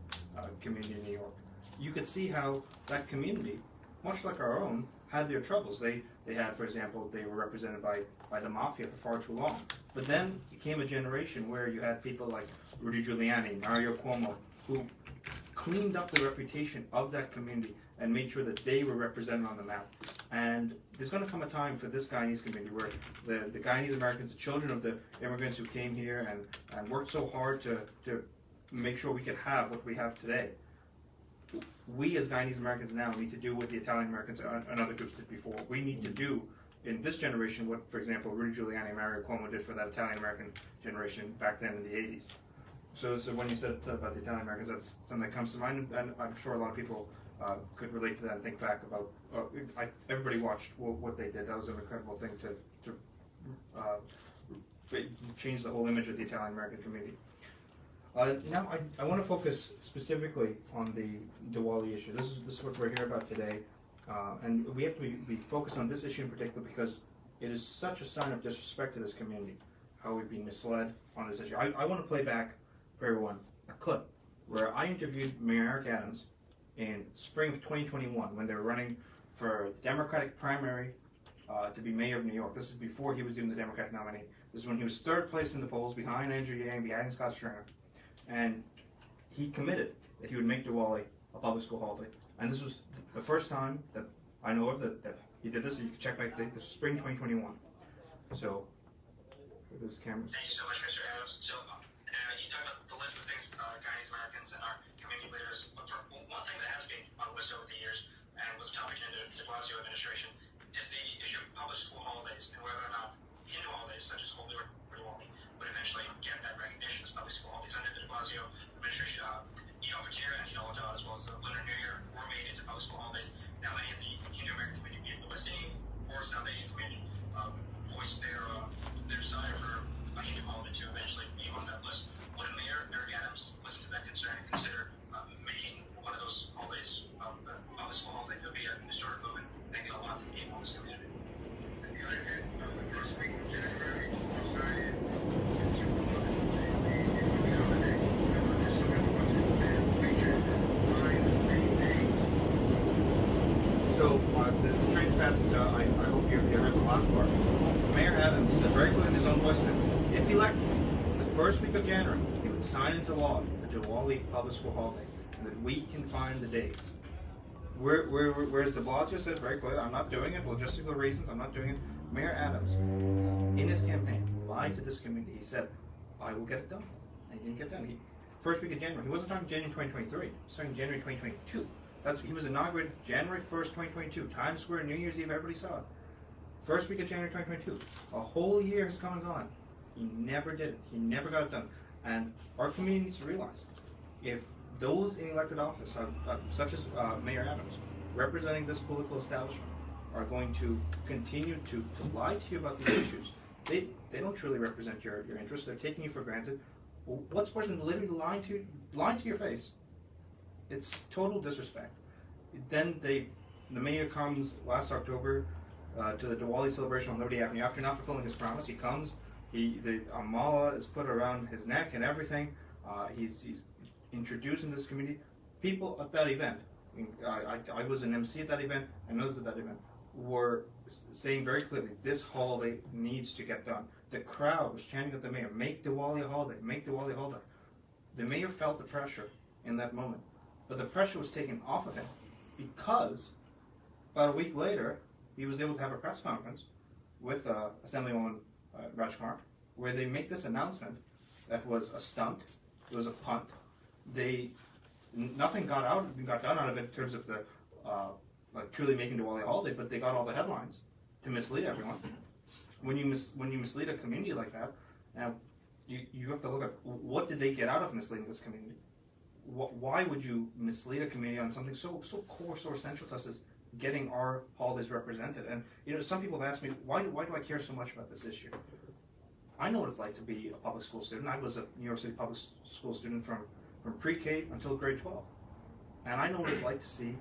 community in New York, you could see how that community, much like our own, had their troubles. They had, for example, they were represented by the mafia for far too long. But then came a generation where you had people like Rudy Giuliani, Mario Cuomo, who cleaned up the reputation of that community and made sure that they were represented on the map. And there's going to come a time for this Guyanese community where the Guyanese Americans, the children of the immigrants who came here and worked so hard to make sure we could have what we have today, we as Guyanese Americans now need to do what the Italian Americans and other groups did before. We need to do in this generation what, for example, Rudy Giuliani and Mario Cuomo did for that Italian American generation back then in the 80s. So when you said about the Italian Americans, that's something that comes to mind, and I'm sure a lot of people could relate to that and think back about. Everybody watched what they did. That was an incredible thing to change the whole image of the Italian American community. Now I want to focus specifically on the Diwali issue. This is what we're here about today, and we have to be focused on this issue in particular because it is such a sign of disrespect to this community, how we've been misled on this issue. I want to play back for everyone a clip where I interviewed Mayor Eric Adams in spring of 2021 when they were running for the Democratic primary to be mayor of New York. This is before he was even the Democratic nominee. This is when he was third place in the polls behind Andrew Yang, behind Scott Stringer. And he committed that he would make Diwali a public school holiday. And this was the first time that I know of that he did this. You can check back the spring 2021. So, here goes the cameras. Thank you so much, Mr. Adams. So, you talk about the list of things Guyanese Americans and our community leaders look for. One thing that has been on the list over the years and was a topic in the de Blasio administration is the issue of public school holidays and whether or not Hindu holidays such as Holi or Diwali would eventually get that recognition as public school holidays. Under the de Blasio administration, Fatir and as well as the Lunar New Year were made into public school holidays. Now many of the Hindu American community, be it the West Indian or South Asian community, voiced their desire for a Hindu holiday to eventually be on that list. Would Mayor Eric Adams listen to that concern and consider making one of those holidays a public school holiday? It would be a historic movement and get a lot to the people in this community. I did the first week of January, I started into the Jubilee holiday. This is something what's been major line main days. So the train's passing, so I hope you heard the last part. Mayor Adams said very clearly in his own voice that if elected, the first week of January, he would sign into law the Diwali public school holiday, and that we can find the days. Whereas de Blasio said very clearly, I'm not doing it, logistical reasons, I'm not doing it. Mayor Adams, in his campaign, lied to this community. He said, I will get it done. And he didn't get it done. First week of January. He wasn't talking January 2023. He was talking January 2022. He was inaugurated January 1st, 2022. Times Square, New Year's Eve, everybody saw it. First week of January 2022. A whole year has come and gone. He never did it. He never got it done. And our community needs to realize, if those in elected office, such as Mayor Adams, representing this political establishment, are going to continue to lie to you about these issues, they don't truly represent your interests. They're taking you for granted. What's worse than literally lying to your face? It's total disrespect. Then the mayor comes last October to the Diwali celebration on Liberty Avenue. After not fulfilling his promise, he comes. The mala is put around his neck and everything. He's introducing this community. People at that event, I was an MC at that event, and others at that event, were saying very clearly, this holiday needs to get done. The crowd was chanting at the mayor, make Diwali a holiday, make Diwali a holiday. The mayor felt the pressure in that moment. but the pressure was taken off of him because about a week later, he was able to have a press conference with Assemblywoman Rajkumar, where they make this announcement that was a stunt, it was a punt. Nothing got done out of it in terms of the truly making Diwali a holiday, but they got all the headlines to mislead everyone. When you mislead a community like that, now you have to look at what did they get out of misleading this community. Why would you mislead a community on something so core, so essential to us as getting our holidays represented? And some people have asked me, why do I care so much about this issue? I know what it's like to be a public school student. I was a New York City public school student from pre-K until grade 12. And I know what it's like to see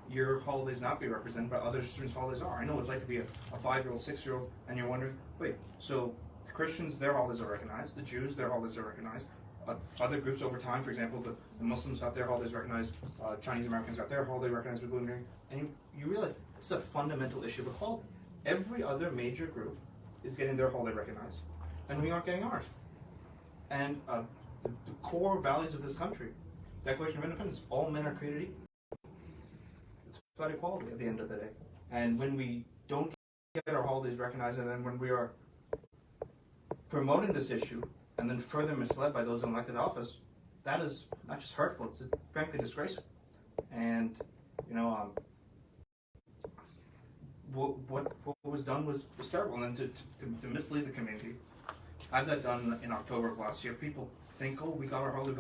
your holidays not be represented, but other students' holidays are. I know what it's like to be a 5-year-old, 6-year-old, and you're wondering, wait, so the Christians, their holidays are recognized, the Jews, their holidays are recognized, other groups over time, for example, the Muslims got their holidays recognized, Chinese Americans got their holiday recognized with Golden Earring, and you realize it's a fundamental issue of equality. Every other major group is getting their holiday recognized, and we aren't getting ours. And the core values of this country, Declaration of Independence, all men are created equal. It's about equality at the end of the day. And when we don't get our holidays recognized, and then when we are promoting this issue and then further misled by those in elected office, that is not just hurtful, it's frankly disgraceful. And what was done was terrible. And then to mislead the community, I had that done in October of last year. People think, oh, we got our holiday,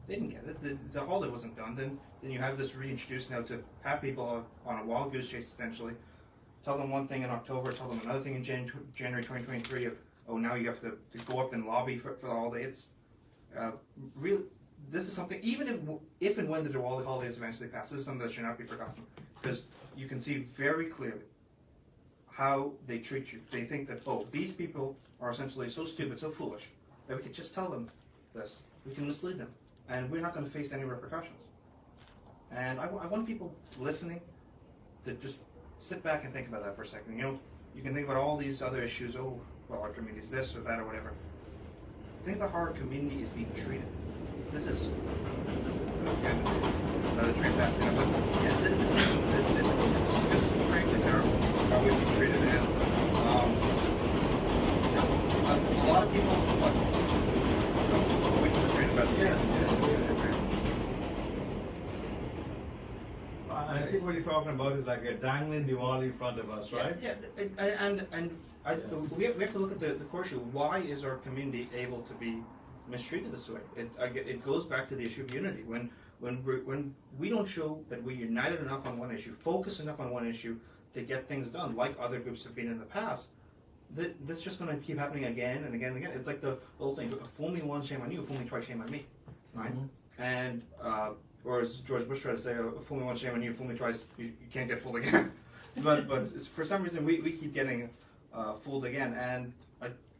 They didn't get it. The holiday wasn't done. Then you have this reintroduced now to have people on a wild goose chase, essentially. Tell them one thing in October, tell them another thing in January 2023 of, oh, now you have to go up and lobby for the holiday. It's really, this is something, even if and when the Diwali holidays eventually pass, this is something that should not be forgotten. Because you can see very clearly how they treat you. They think that, oh, these people are essentially so stupid, so foolish, that we could just tell them this. We can mislead them. And we're not going to face any repercussions. And I want people listening to just sit back and think about that for a second. You can think about all these other issues. Oh, well, our community's this or that or whatever. Think about how our community is being treated. This is another train passing. But yeah, this is it's just frankly terrible how we've been treated. And a lot of people. Wait for the train to pass. Yes. I think what you're talking about is like a dangling Diwali in front of us, right? Yeah, we have to look at the core issue. Why is our community able to be mistreated this way? It goes back to the issue of unity. When we don't show that we're united enough on one issue, focus enough on one issue to get things done, like other groups have been in the past, this is just going to keep happening again and again and again. It's like the old saying, fool me once, shame on you, fool me twice, shame on me, right? Mm-hmm. And or as George Bush tried to say, fool me once, shame on you, fool me twice, you can't get fooled again. but for some reason, we keep getting fooled again. And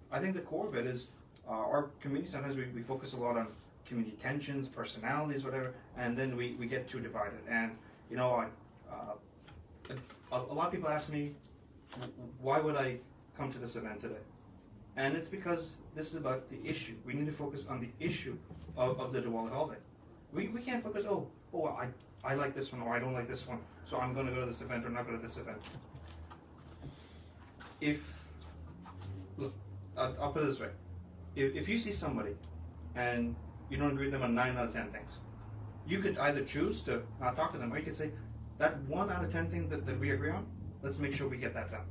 I think the core of it is our community, sometimes we focus a lot on community tensions, personalities, whatever, and then we get too divided. And, a lot of people ask me, why would I come to this event today? And it's because this is about the issue. We need to focus on the issue of the Diwali holiday. We can't focus, I like this one, or I don't like this one, so I'm going to go to this event or not go to this event. Look, I'll put it this way. If you see somebody and you don't agree with them on 9 out of 10 things, you could either choose to not talk to them, or you could say, that 1 out of 10 thing that we agree on, let's make sure we get that done.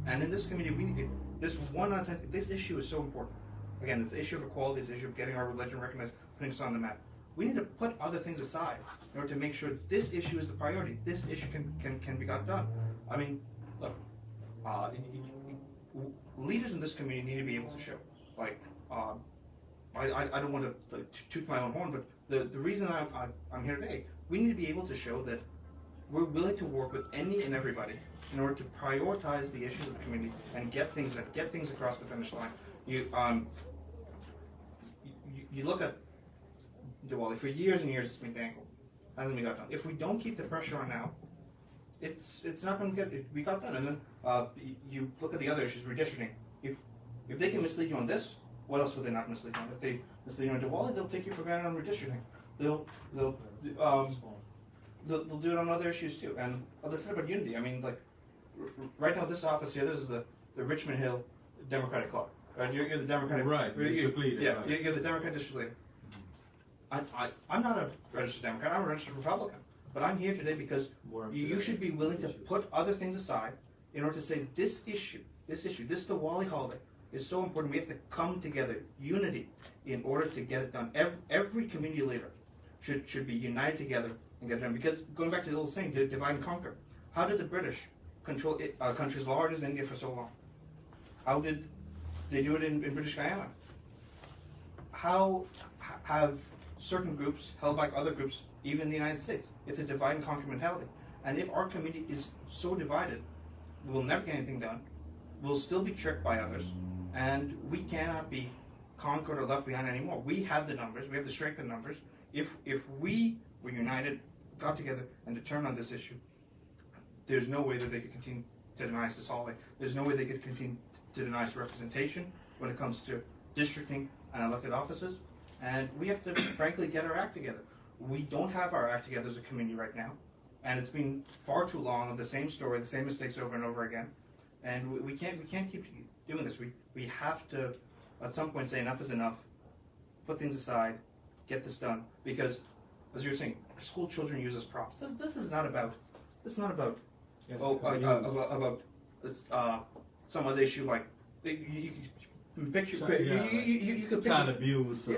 And in this community, this 1 out of 10, this issue is so important. Again, it's the issue of equality, it's the issue of getting our religion recognized, putting us on the map. We need to put other things aside in order to make sure this issue is the priority. This issue can be got done. I mean, look, leaders in this community need to be able to show. Like, I don't want to toot my own horn, but the reason I'm here today, we need to be able to show that we're willing to work with any and everybody in order to prioritize the issues of the community and get things across the finish line. You look at Diwali, for years and years it's been dangled. Hasn't been got done. If we don't keep the pressure on now, it's not going to get it. We got done. And then you look at the other issues, redistricting. If they can mislead you on this, what else would they not mislead you on? If they mislead you on Diwali, they'll take you for granted on redistricting. they'll they'll do it on other issues too. And as I said about unity, I mean, like right now, this office here, this is the Richmond Hill Democratic Club. Right? You're the Democratic. Right. District leader. Yeah, right. you're the Democratic district leader. I'm not a registered Democrat. I'm a registered Republican. But I'm here today because you should be willing to put other things aside in order to say this Diwali holiday is so important. We have to come together, unity, in order to get it done. Every community leader should be united together and get it done. Because going back to the old saying, divide and conquer. How did the British control a country as large as India for so long? How did they do it in British Guyana? How have certain groups held back other groups, even in the United States? It's a divide and conquer mentality. And if our community is so divided, we'll never get anything done. We'll still be tricked by others. And we cannot be conquered or left behind anymore. We have the numbers. We have the strength in numbers. If we were united, got together, and determined on this issue, there's no way that they could continue to deny us this holiday. There's no way they could continue to deny us representation when it comes to districting and elected offices. And we have to, frankly, get our act together. We don't have our act together as a community right now. And it's been far too long of the same story, the same mistakes over and over again. And we can't keep doing this. We have to, at some point, say enough is enough, put things aside, get this done. Because, as you were saying, school children use as props. This is not about. This is not about. Yes, about this, some other issue like you could pick your you could pick child abuse. you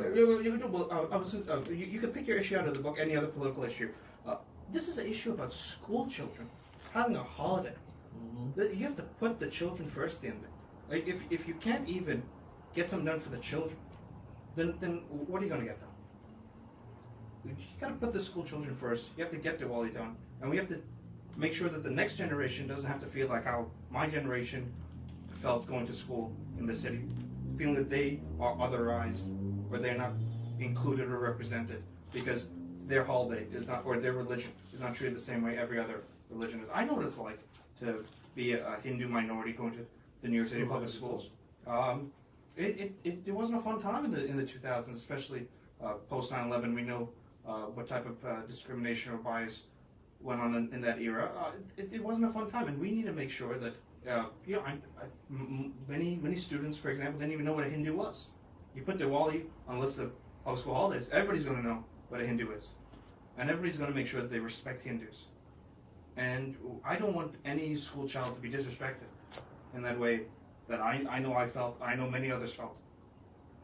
could pick your issue out of the book, any other political issue. This is an issue about school children having a holiday. Mm-hmm. You have to put the children first at the end of it. If you can't even get something done for the children, then what are you going to get done? You got to put the school children first. You have to get Diwali done, and we have to make sure that the next generation doesn't have to feel like how my generation felt going to school in the city, feeling that they are otherized or they're not included or represented because their holiday is not, or their religion is not treated the same way every other religion is. I know what it's like to be a Hindu minority going to the New York City public schools. It wasn't a fun time in the 2000s, especially post 9/11. We know what type of discrimination or bias went on in that era. It wasn't a fun time, and we need to make sure that many students, for example, didn't even know what a Hindu was. You put Diwali on a list of public school holidays, everybody's going to know what a Hindu is, and everybody's going to make sure that they respect Hindus. And I don't want any school child to be disrespected in that way that I know I felt, I know many others felt.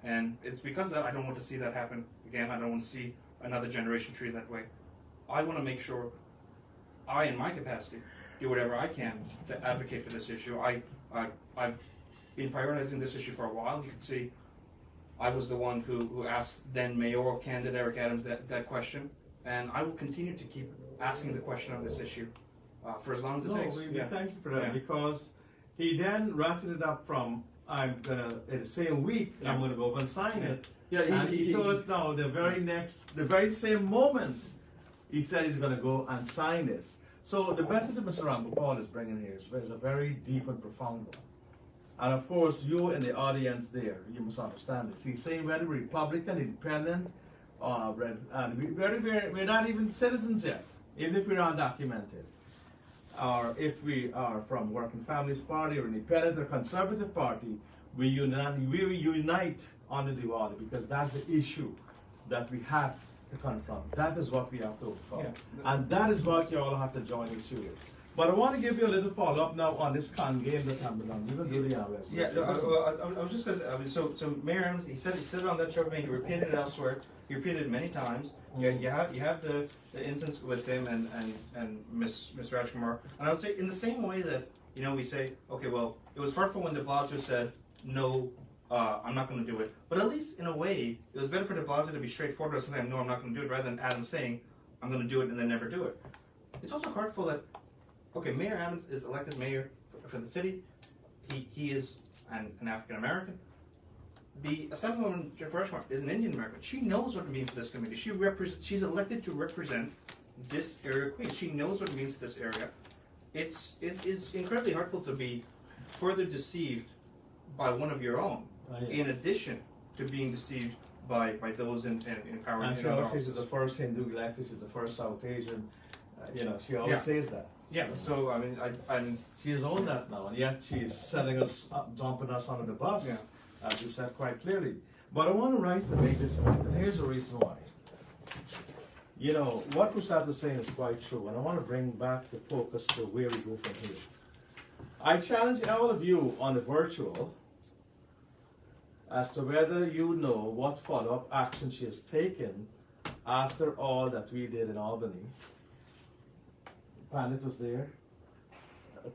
And it's because of that I don't want to see that happen again. I don't want to see another generation treated that way. I want to make sure I, in my capacity, do whatever I can to advocate for this issue. I've been prioritizing this issue for a while. You can see I was the one who asked then mayoral candidate Eric Adams that question, and I will continue to keep asking the question on this issue for as long as it takes. We thank you for that, because he then ratcheted it up from I'm gonna in the same week I'm gonna go up and sign it. Yeah, he thought no, the very same moment he said he's gonna go and sign this. So the message that Mr. Rampersaud is bringing here is a very deep and profound one. And of course, you in the audience there, you must understand this. He's saying whether we're Republican, Independent, and we're not even citizens yet, even if we're undocumented. Or if we are from Working Families Party or Independent or Conservative Party, we unite on the Diwali, because that's the issue that we have to confront. That is what we have to overcome. Yeah. And that is what you all have to join issue with. But I want to give you a little follow-up now on this con game that happened on. We're going to do the hours. Yeah, I was just going to say, so Mayor Adams, he said it on that show, he repeated it elsewhere. He repeated it many times. You have the instance with him and Miss Rajkumar. And I would say in the same way that, we say, okay, well, it was hurtful when de Blasio said, no, I'm not going to do it. But at least in a way, it was better for de Blasio to be straightforward and say, no, I'm not going to do it, rather than Adams saying, I'm going to do it and then never do it. It's also hurtful that, okay, Mayor Adams is elected mayor for the city. He is an African American. The Assemblywoman Jennifer Rajkumar is an Indian American. She knows what it means to this community. She's elected to represent this area of Queens. She knows what it means to this area. It is incredibly hurtful to be further deceived by one of your own, in addition to being deceived by those in power. And she always says she's the first Hindu elected, she's the first South Asian. She always says that. Yeah. So I mean, and she has owned that now, and yet she's setting us up, dumping us under the bus, as you said quite clearly. But I want to rise to make this point, and here's the reason why. What Prasad was saying is quite true, and I want to bring back the focus to where we go from here. I challenge all of you on the virtual as to whether you know what follow-up action she has taken after all that we did in Albany. Pandit was there.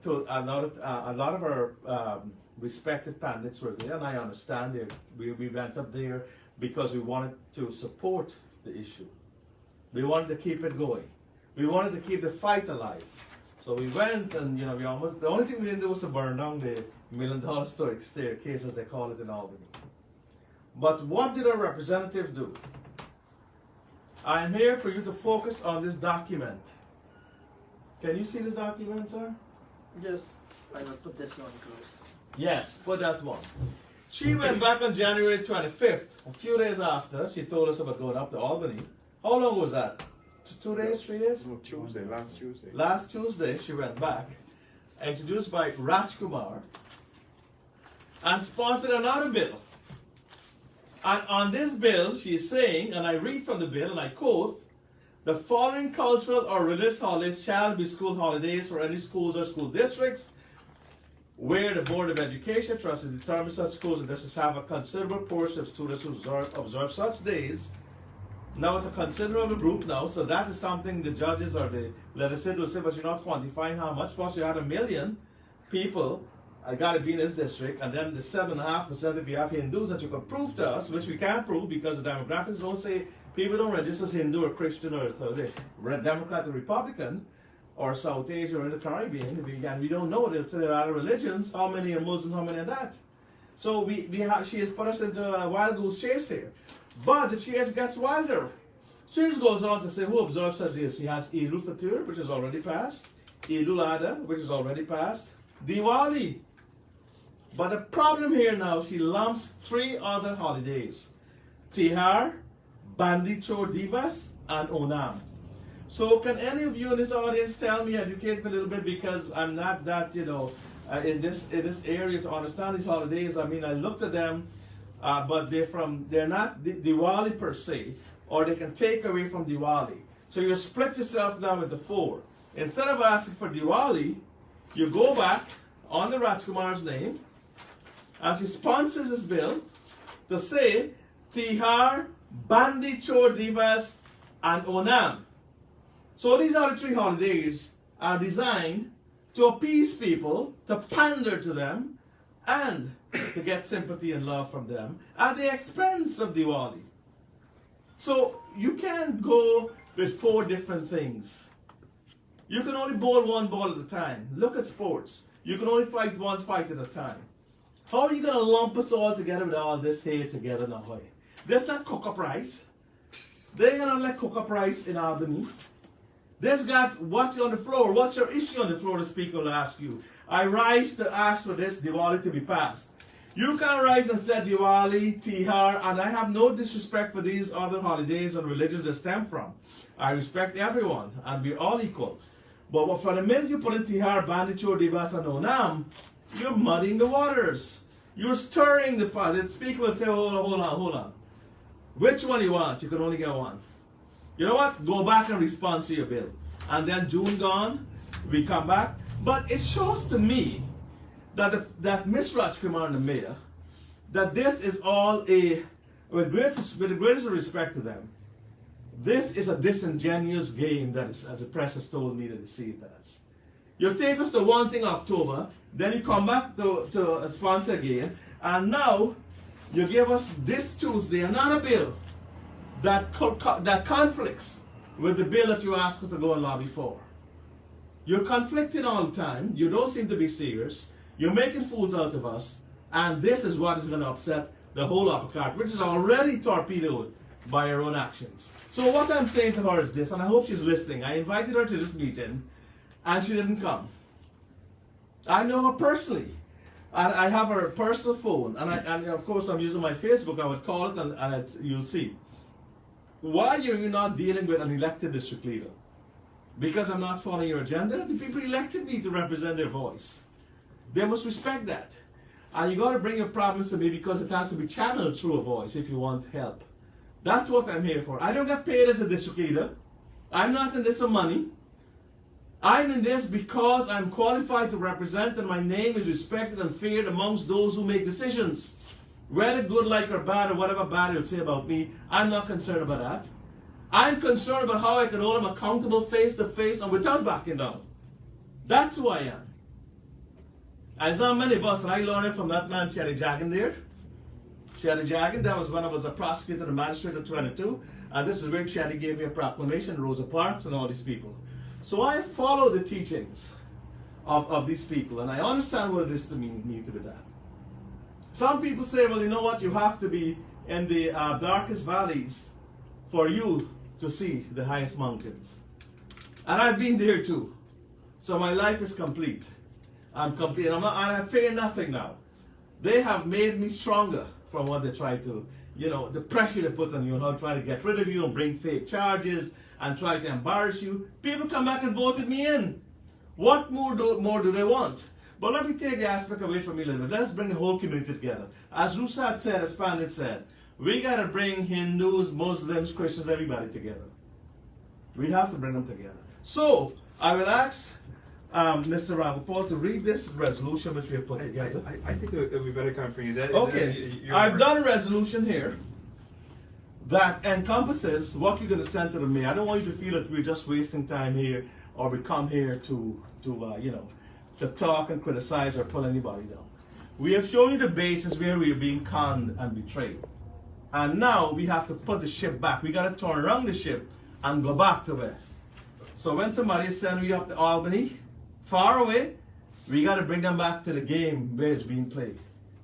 A lot of our respected pandits were there, and I understand it. We went up there because we wanted to support the issue. We wanted to keep it going. We wanted to keep the fight alive. So we went, and the only thing we didn't do was to burn down the $1 million staircase, as they call it in Albany. But what did our representative do? I'm here for you to focus on this document. Can you see this document, sir? Yes, I will put this one close. Yes, put that one. She went back on January 25th, a few days after she told us about going up to Albany. How long was that? 2 days, 3 days? No, Tuesday, last Tuesday. Last Tuesday, she went back, introduced by Rajkumar, and sponsored another bill. And on this bill, she is saying, and I read from the bill, and I quote, "The following cultural or religious holidays shall be school holidays for any schools or school districts where the Board of Education trusts determines such schools and districts have a considerable portion of students who observe such days." Now it's a considerable group now, so that is something the judges or the legislature will say, but you're not quantifying how much. First, you had 1 million people got to be in this district, and then the 7.5% if you have Hindus that you can prove to us, which we can't prove because the demographics don't say people don't register as Hindu or Christian or Democrat or Republican or South Asia or in the Caribbean, and we don't know. They'll say there are other religions, how many are Muslim, how many are that. So she has put us into a wild goose chase here. But the chase gets wilder. She goes on to say who observes such days. She has Eid al-Fitr, which is already passed, Eid al-Adha, which is already passed, Diwali. But the problem here now, she lumps 3 other holidays: Tihar, Bandi Chor Divas, and Onam. So can any of you in this audience tell me, educate me a little bit, because I'm not that, in this area to understand these holidays. I mean, I looked at them, but they're not Diwali per se, or they can take away from Diwali. So you split yourself down into 4. Instead of asking for Diwali, you go back on the Rajkumar's name, and she sponsors this bill to say Tihar, Bandi Chor Divas, and Onam. So these are the 3 holidays are designed to appease people, to pander to them, and to get sympathy and love from them at the expense of Diwali. So you can't go with 4 different things. You can only bowl 1 ball at a time. Look at sports. You can only fight 1 fight at a time. How are you going to lump us all together with all this here together now? There's not cook-up rice. They ain't going to let cook-up rice in Albany. There's got what's on the floor. What's your issue on the floor, the speaker will ask you. I rise to ask for this Diwali to be passed. You can rise and say Diwali, Tihar, and I have no disrespect for these other holidays and religions they stem from. I respect everyone, and we're all equal. But for the minute you put in Tihar, Bandi Chor Divas, and Onam, you're muddying the waters. You're stirring the pot. The speaker will say, hold on. Which one you want? You can only get one. You know what? Go back and respond to your bill. And then June gone, we come back. But it shows to me that Miss Rajkumar and the mayor, that this is all with the greatest respect to them, this is a disingenuous game that is, as the press has told me to see it as. You take us to one thing October, then you come back to a sponsor again, and now you give us this Tuesday another bill that conflicts with the bill that you asked us to go and lobby for. You're conflicting all the time. You don't seem to be serious. You're making fools out of us, and this is what is going to upset the whole apple cart, which is already torpedoed by her own actions. So what I'm saying to her is this, and I hope she's listening. I invited her to this meeting, and she didn't come. I know her personally. And I have her personal phone, and of course I'm using my Facebook. I would call it, and you'll see. Why are you not dealing with an elected district leader? Because I'm not following your agenda? The people elected me to represent their voice. They must respect that. And you got to bring your problems to me because it has to be channeled through a voice if you want help. That's what I'm here for. I don't get paid as a district leader. I'm not in this for money. I'm in this because I'm qualified to represent, and my name is respected and feared amongst those who make decisions. Whether good, like, or bad, or whatever bad you'll say about me, I'm not concerned about that. I'm concerned about how I can hold them accountable face to face and without backing down. That's who I am. And it's not many of us, and I learned it from that man, Cherry Jagan there. Cherry Jagan, that was when I was a prosecutor and magistrate at 22. And this is where Cherry gave me a proclamation, Rosa Parks and all these people. So I follow the teachings of these people, and I understand what it is to me to do that. Some people say, well, you know what, you have to be in the darkest valleys for you to see the highest mountains. And I've been there too. So my life is complete. I'm complete. And I fear nothing now. They have made me stronger from what they try to, the pressure they put on you and how to try to get rid of you and bring fake charges and try to embarrass you. People come back and voted me in. What more do they want? But let me take the aspect away from me a little bit. Let's bring the whole community together. As Rusad said, as Pandit said, we got to bring Hindus, Muslims, Christians, everybody together. We have to bring them together. So, I will ask Mr. Rampersaud to read this resolution which we have put together. I think it would be better coming from you. Okay, I've done a resolution here that encompasses what you're going to send to the mayor. I don't want you to feel that we're just wasting time here or we come here to talk and criticize or pull anybody down. We have shown you the basis where we are being conned and betrayed. And now we have to put the ship back. We got to turn around the ship and go back to it. So when somebody is sending you up to Albany, far away, we got to bring them back to the game where it's being played.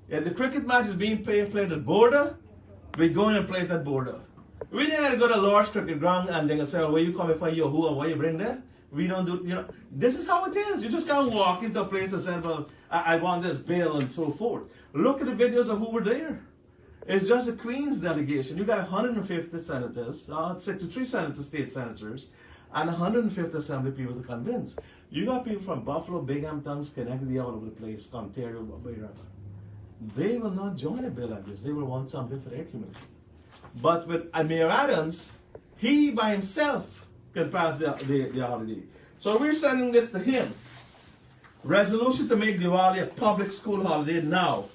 If the cricket match is being played at border, we go in and play it at border. We didn't have to go to Lord's cricket ground and then say, where you coming from, you who and what you bring there? We don't do, this is how it is. You just can't walk into a place and say, well, I want this bill and so forth. Look at the videos of who were there. It's just a Queen's delegation. You got 150 senators, 63 senators, state senators, and 150 assembly people to convince. You got people from Buffalo, Binghamton, Schenectady, all over the place, Ontario, wherever. They will not join a bill like this. They will want something for their community. But with Mayor Adams, he by himself can pass the holiday. So we're sending this to him. Resolution to make Diwali a public school holiday now.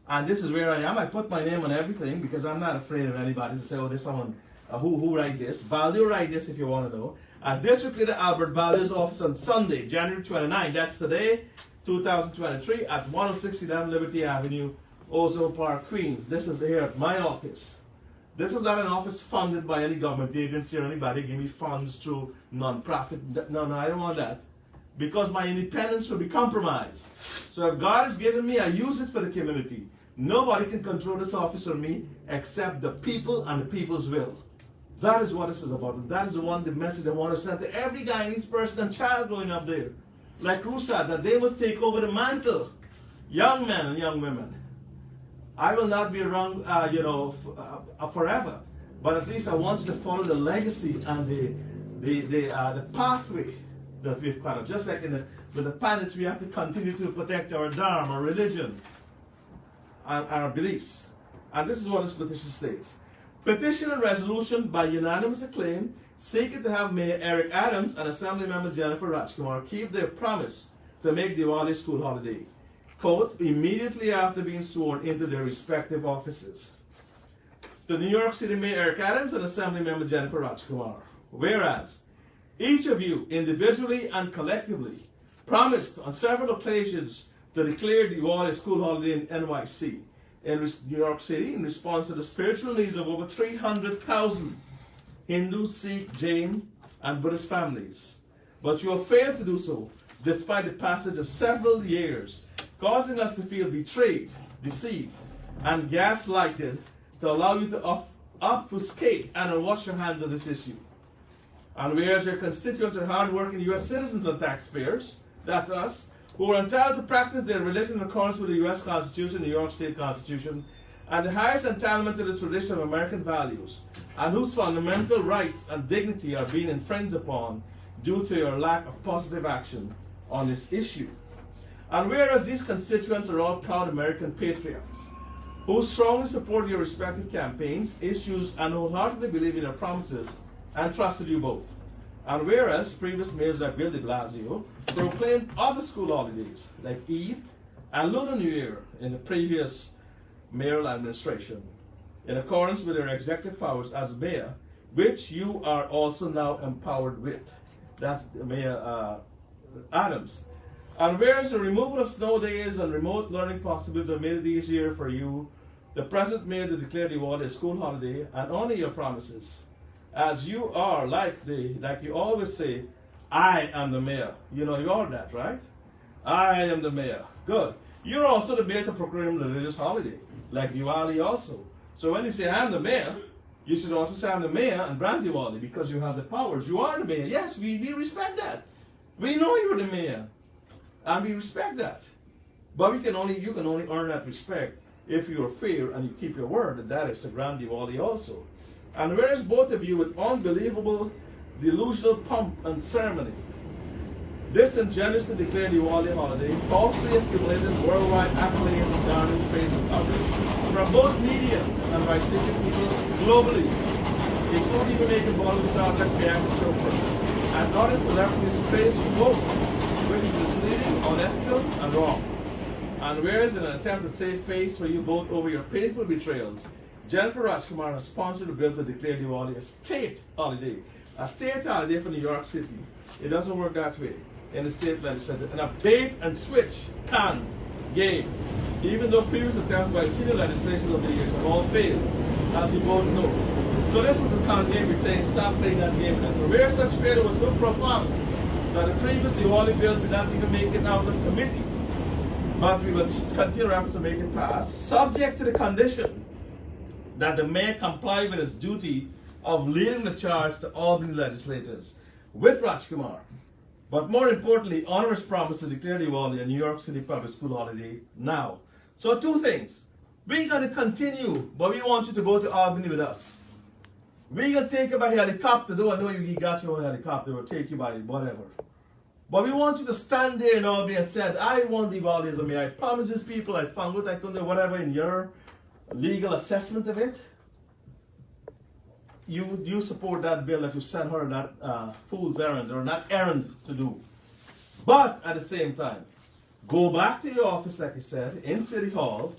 And this is where I am. I put my name on everything because I'm not afraid of anybody to say, oh, there's someone who write this. Baldeo write this if you want to know. District Leader Albert Baldeo's office on Sunday, January 29. That's today, 2023, at 169 Liberty Avenue, Ozone Park, Queens. This is here at my office. This is not an office funded by any government agency or anybody give me funds through non-profit. No, I don't want that. Because my independence will be compromised. So if God has given me, I use it for the community. Nobody can control this office or me except the people and the people's will. That is what this is about. And that is the message I want to send to every Guyanese person and child growing up there. Like Rusa, that they must take over the mantle. Young men and young women. I will not be around, forever. But at least I want you to follow the legacy and the pathway that we've cut up. Just like with the planets, we have to continue to protect our dharma, our religion, and our beliefs. And this is what this petition states. Petition and resolution by unanimous acclaim seeking to have Mayor Eric Adams and Assembly Member Jennifer Rajkumar keep their promise to make Diwali school holiday, quote, immediately after being sworn into their respective offices. To New York City Mayor Eric Adams and Assembly Member Jennifer Rajkumar. Whereas, each of you, individually and collectively, promised on several occasions to declare Diwali school holiday in NYC, in New York City, in response to the spiritual needs of over 300,000 Hindu, Sikh, Jain, and Buddhist families. But you have failed to do so, despite the passage of several years, causing us to feel betrayed, deceived, and gaslighted to allow you to obfuscate and wash your hands on this issue. And whereas your constituents are hard-working U.S. citizens and taxpayers, that's us, who are entitled to practice their religion in accordance with the U.S. Constitution, the New York State Constitution, and the highest entitlement to the tradition of American values, and whose fundamental rights and dignity are being infringed upon due to your lack of positive action on this issue. And whereas these constituents are all proud American patriots, who strongly support your respective campaigns, issues, and wholeheartedly believe in your promises and trusted you both. And whereas previous mayors like Bill de Blasio proclaimed other school holidays like Eid and Lunar New Year in the previous mayoral administration, in accordance with their executive powers as mayor, which you are also now empowered with. That's Mayor Adams. And whereas the removal of snow days and remote learning possibilities have made it easier for you, the present mayor, to declare Diwali a school holiday and honor your promises, as you are like you always say, I am the mayor. You know, you are that, right? I am the mayor. Good. You're also the mayor to proclaim a religious holiday, like Diwali also. So when you say I'm the mayor, you should also say I'm the mayor and brand Diwali, because you have the powers. You are the mayor. Yes, we respect that. We know you're the mayor, and we respect that. But you can only earn that respect if you're fair and you keep your word, and that is the grand Diwali also. And whereas both of you with unbelievable delusional pomp and ceremony disingenuously declared Diwali holiday, falsely accumulated worldwide accolades and garnered praise and coverage from both media and right-thinking people globally, including Jamaican Bollywood star like Priyanka Chopra, and other celebrities praised you both, which is misleading, unethical, and wrong. And whereas in an attempt to save face for you both over your painful betrayals, Jennifer Rajkumar has sponsored a bill to declare Diwali a state holiday. A state holiday for New York City. It doesn't work that way in the state legislature. And a bait and switch game. Even though previous attempts by senior legislators over the years have all failed, as you both know. So this was a kind of game we saying, stop playing that game. And so where such failure was so profound that the previous Diwali bills did not even make it out of committee. But we will continue our efforts to make it pass, subject to the condition that the mayor comply with his duty of leading the charge to Albany legislators with Rajkumar. But more importantly, honor his promise to declare Diwali a New York City public school holiday now. So two things. We're going to continue, but we want you to go to Albany with us. We're going to take you by helicopter, though I know you got your own helicopter, we'll take you by whatever. But we want you to stand there in Albany and say, I want Diwali as a mayor. I promise these people, I found what I couldn't do, whatever in your legal assessment of it. You support that bill that you sent her that fool's errand, or not errand to do. But at the same time, go back to your office, like you said, in City Hall.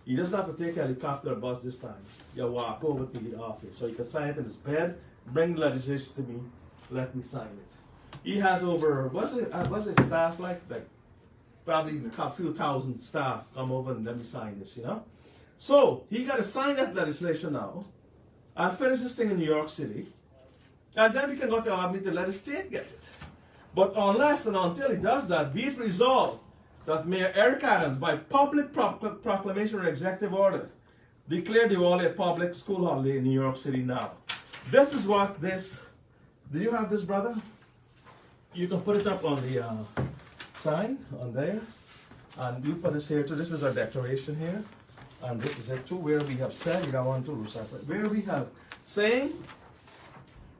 You just have to take a helicopter or bus this time. You walk over to the office. So you can sign it in his bed, bring the legislation to me, let me sign it. He has over, what's it staff like probably a few thousand staff come over and let me sign this, you know? So he got to sign that legislation now and finish this thing in New York City, and then we can go to Albany to let the state get it. But unless and until he does that, be it resolved that Mayor Eric Adams, by public proclamation or executive order, declare Diwali a public school holiday in New York City now. This is what this, do you have this, brother? You can put it up on the sign, on there, and you put this here too. This is our declaration here. And this is it too, where we have said, you got 1, 2, where we have saying,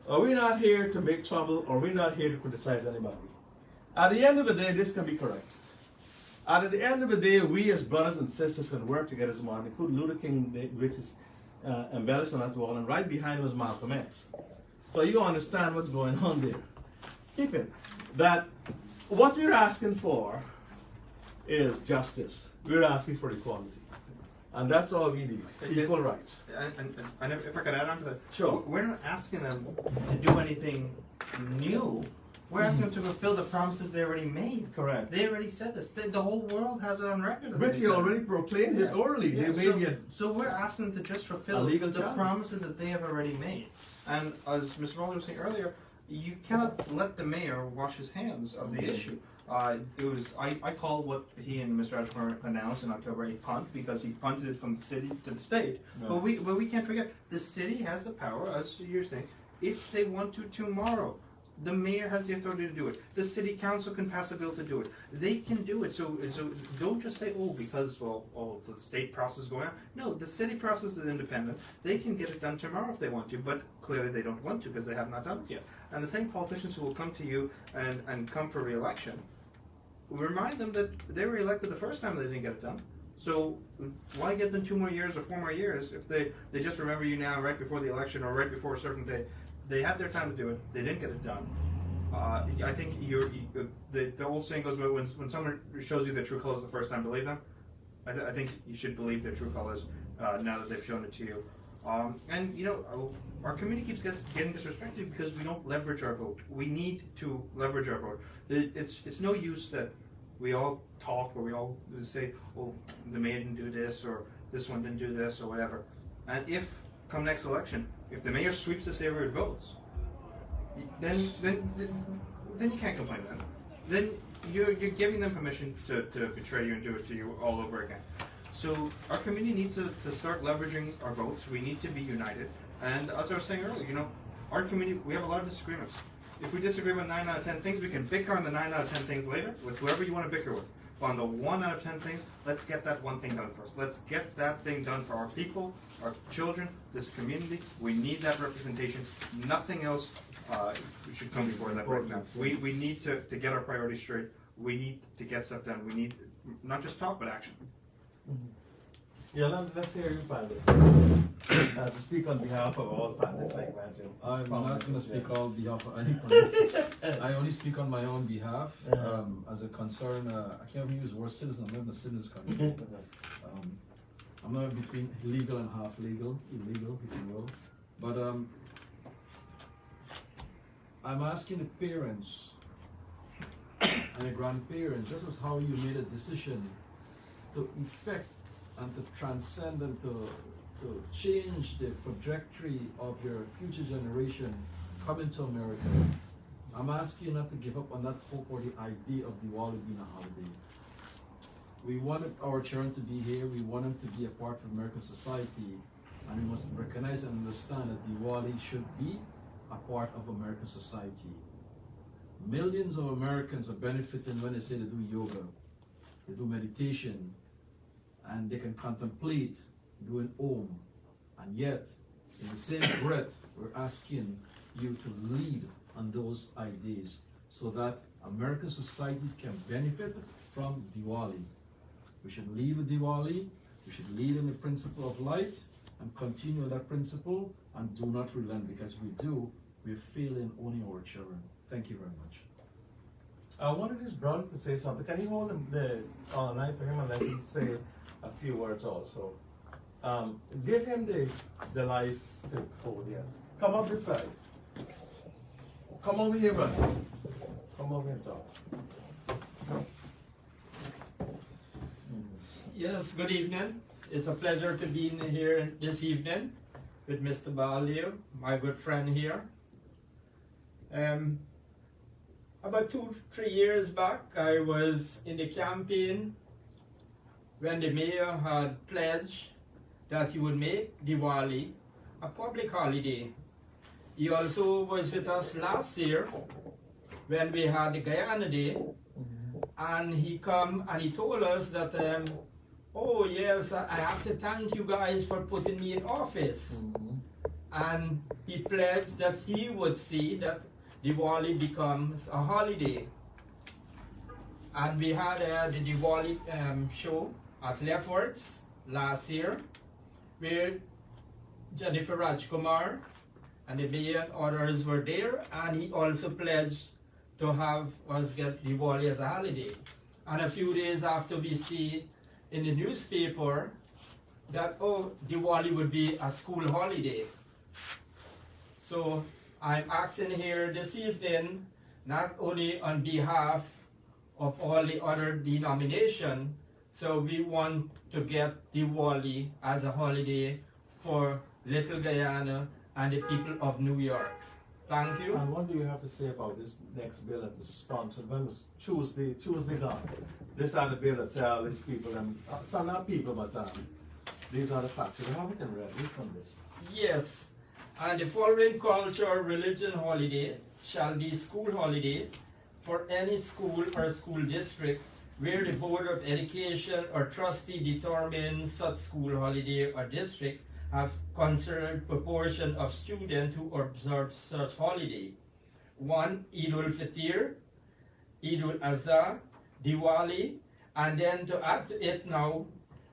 are we not here to make trouble, or we're not here to criticize anybody. At the end of the day, this can be correct. At the end of the day, we as brothers and sisters can work together as one, including Luther King, which is embellished on that wall, and right behind was Malcolm X. So you understand what's going on there. Keep it. That what we're asking for is justice. We're asking for equality. And that's all we need, equal rights. And if I could add on to that, sure. We're not asking them to do anything new. We're asking them to fulfill the promises they already made. Correct. They already said this. The whole world has it on record. Which he already proclaimed it orally. Yeah. They So we're asking them to just fulfill the promises that they have already made. And as Mr. Mulder was saying earlier, you cannot let the mayor wash his hands of the issue. I call what he and Mr. Rajkumar announced in October a punt, because he punted it from the city to the state. No. But we can't forget, the city has the power, as you're saying, if they want to tomorrow, The mayor has the authority to do it. The city council can pass a bill to do it. They can do it. So don't just say, oh, because the state process is going on. No, the city process is independent. They can get it done tomorrow if they want to, but clearly they don't want to because they have not done it yet. And the same politicians who will come to you and come for re-election, remind them that they were elected the first time they didn't get it done. So why give them 2 more years or 4 more years if they just remember you now right before the election or right before a certain day? They had their time to do it. They didn't get it done. I think the old saying goes, when someone shows you their true colors the first time, believe them. I think you should believe their true colors now that they've shown it to you. And you know, our community keeps getting disrespected because we don't leverage our vote. We need to leverage our vote. It's no use that we all talk or we all say, oh, the mayor didn't do this or this one didn't do this or whatever. And if come next election, if the mayor sweeps the neighborhood votes, then you can't complain then. Then you're giving them permission to betray you and do it to you all over again. So our community needs to start leveraging our votes. We need to be united. And as I was saying earlier, you know, our community, we have a lot of disagreements. If we disagree with 9 out of 10 things, we can bicker on the 9 out of 10 things later with whoever you want to bicker with. But on the 1 out of 10 things, let's get that one thing done first. Let's get that thing done for our people, our children, this community. We need that representation. Nothing else should come before that right now. We need to get our priorities straight. We need to get stuff done. We need not just talk, but action. Yeah, let's hear you, Pandit. To speak on behalf of all Pandits, I imagine. I'm not going to speak on behalf of any Pandits. I only speak on my own behalf. As a concern, I can't even use the word citizen. I'm not in a citizen's country. I'm not between legal and half legal, illegal, if you will. But I'm asking the parents and the grandparents, just as how you made a decision to effect and to transcend and to change the trajectory of your future generation coming to America. I'm asking you not to give up on that hope or the idea of Diwali being a holiday. We wanted our children to be here, we want them to be a part of American society, and we must recognize and understand that Diwali should be a part of American society. Millions of Americans are benefiting when they say they do yoga, they do meditation, and they can contemplate doing Om. And yet, in the same breath, we're asking you to lead on those ideas so that American society can benefit from Diwali. We should lead with Diwali, we should lead in the principle of light and continue with that principle and do not relent, because if we do, we're failing only our children. Thank you very much. I wanted his brother to say something. Can you hold the line for him and let him say a few words also? Give him the life to hold, yes. Come up this side. Come over here, brother. Come over here and talk. Yes, good evening. It's a pleasure to be in here this evening with Mr. Baldeo, my good friend here. About 2-3 years back, I was in the campaign when the mayor had pledged that he would make Diwali a public holiday. He also was with us last year when we had the Guyana Day, and he come and he told us that, oh yes, I have to thank you guys for putting me in office. And he pledged that he would see that Diwali becomes a holiday. And we had the Diwali show at Lefforts last year, where Jennifer Rajkumar and the mayor and others were there, and he also pledged to have us get Diwali as a holiday. And a few days after, we see in the newspaper that, oh, Diwali would be a school holiday. So I'm asking here this evening, not only on behalf of all the other denominations, so we want to get Diwali as a holiday for Little Guyana and the people of New York. Thank you. And what do you have to say about this next bill that is sponsored? When was Tuesday gone? This are the bill that tell these people, and some not people, but these are the facts. You haven't read from this. Yes, and the following culture, religion, holiday shall be school holiday for any school or school district where the Board of Education or trustee determines such school holiday or district have considered proportion of students who observe such holiday. 1. Eid al-Fitr, Eid al-Azha, Diwali, and then to add to it now,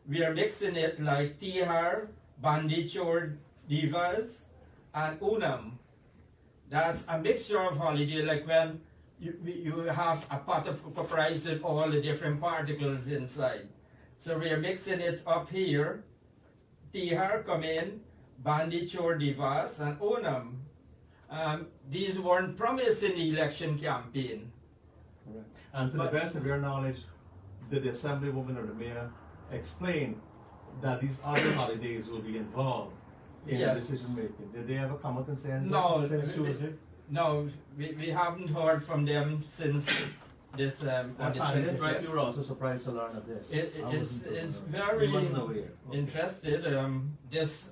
we are mixing it like Tihar, Bandi Chor Divas, and Onam. That's a mixture of holiday, like when you have a pot of cocoa rice with all the different particles inside. So we are mixing it up here. Tihar come in, Bandi Chor Divas, and Onam. These weren't promised in the election campaign. Correct. And to the best of your knowledge, did the Assemblywoman or the Mayor explain that these other holidays will be involved in the decision making? Did they ever come out and say anything? No, since Tuesday? No, we haven't heard from them since this on the 25th. Right, you were also surprised to learn of this. It's very interested. This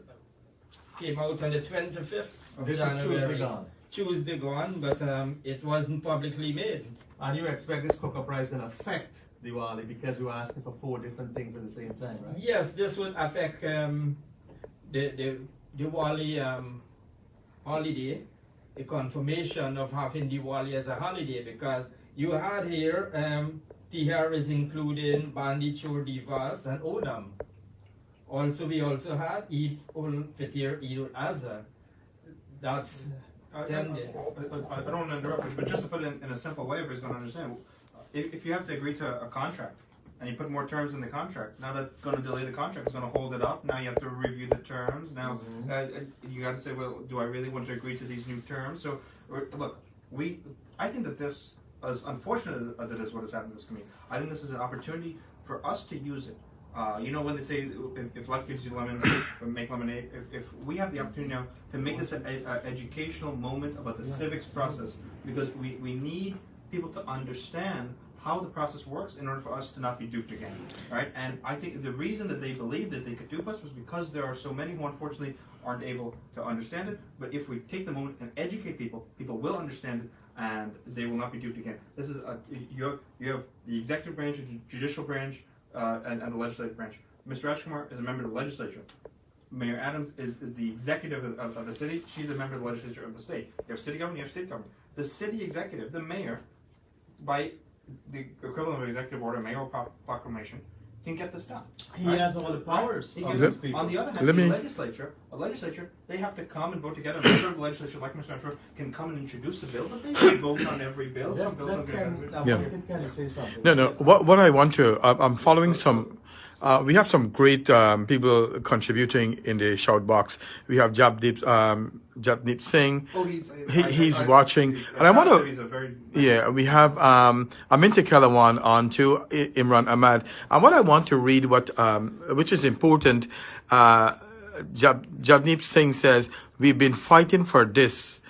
came out on the 25th of This January. is Tuesday gone. Tuesday gone, but it wasn't publicly made. And you expect this cocoa price going to affect Diwali because you were asking for 4 different things at the same time, right? Yes, this would affect the Diwali holiday, the confirmation of having Diwali as a holiday, because you had here Tihar is including Bandi Chor Divas and Onam. Also, we also had Eid al-Fitr, Eid al-Azha. That's I don't want to interrupt you, but just to put it in a simple way, everybody's going to understand. If you have to agree to a contract and you put more terms in the contract, now that's going to delay the contract. It's going to hold it up. Now you have to review the terms. Now you got to say, well, do I really want to agree to these new terms? So look, I think that this, as unfortunate as it is what has happened to this community, I think this is an opportunity for us to use it. You know when they say, if life gives you lemons, make lemonade. If we have the opportunity now to make this an educational moment about the civics process, because we need people to understand how the process works in order for us to not be duped again, right? And I think the reason that they believed that they could dupe us was because there are so many who unfortunately aren't able to understand it. But if we take the moment and educate people, people will understand it, and they will not be duped again. This is you have the executive branch, the judicial branch, and the legislative branch. Mr. Rajkumar is a member of the legislature. Mayor Adams is the executive of the city. She's a member of the legislature of the state. You have city government, you have state government. The city executive, the mayor, by the equivalent of executive order, mayoral proclamation, can get this done. He has all the powers. He on the other hand, a legislature, they have to come and vote together. A member of the legislature, like Mr. Rajkumar, can come and introduce a bill, but they can vote on every bill. Some bills don't get Can you say something? No. What I want to, I'm following some. We have some great people contributing in the shout box. We have Japdeep Singh. Oh, he's watching, and I want to. Yeah, we have Aminta Kelawan on too, Imran Ahmad, and what I want to read, which is important. Japdeep Singh says, "We've been fighting for this.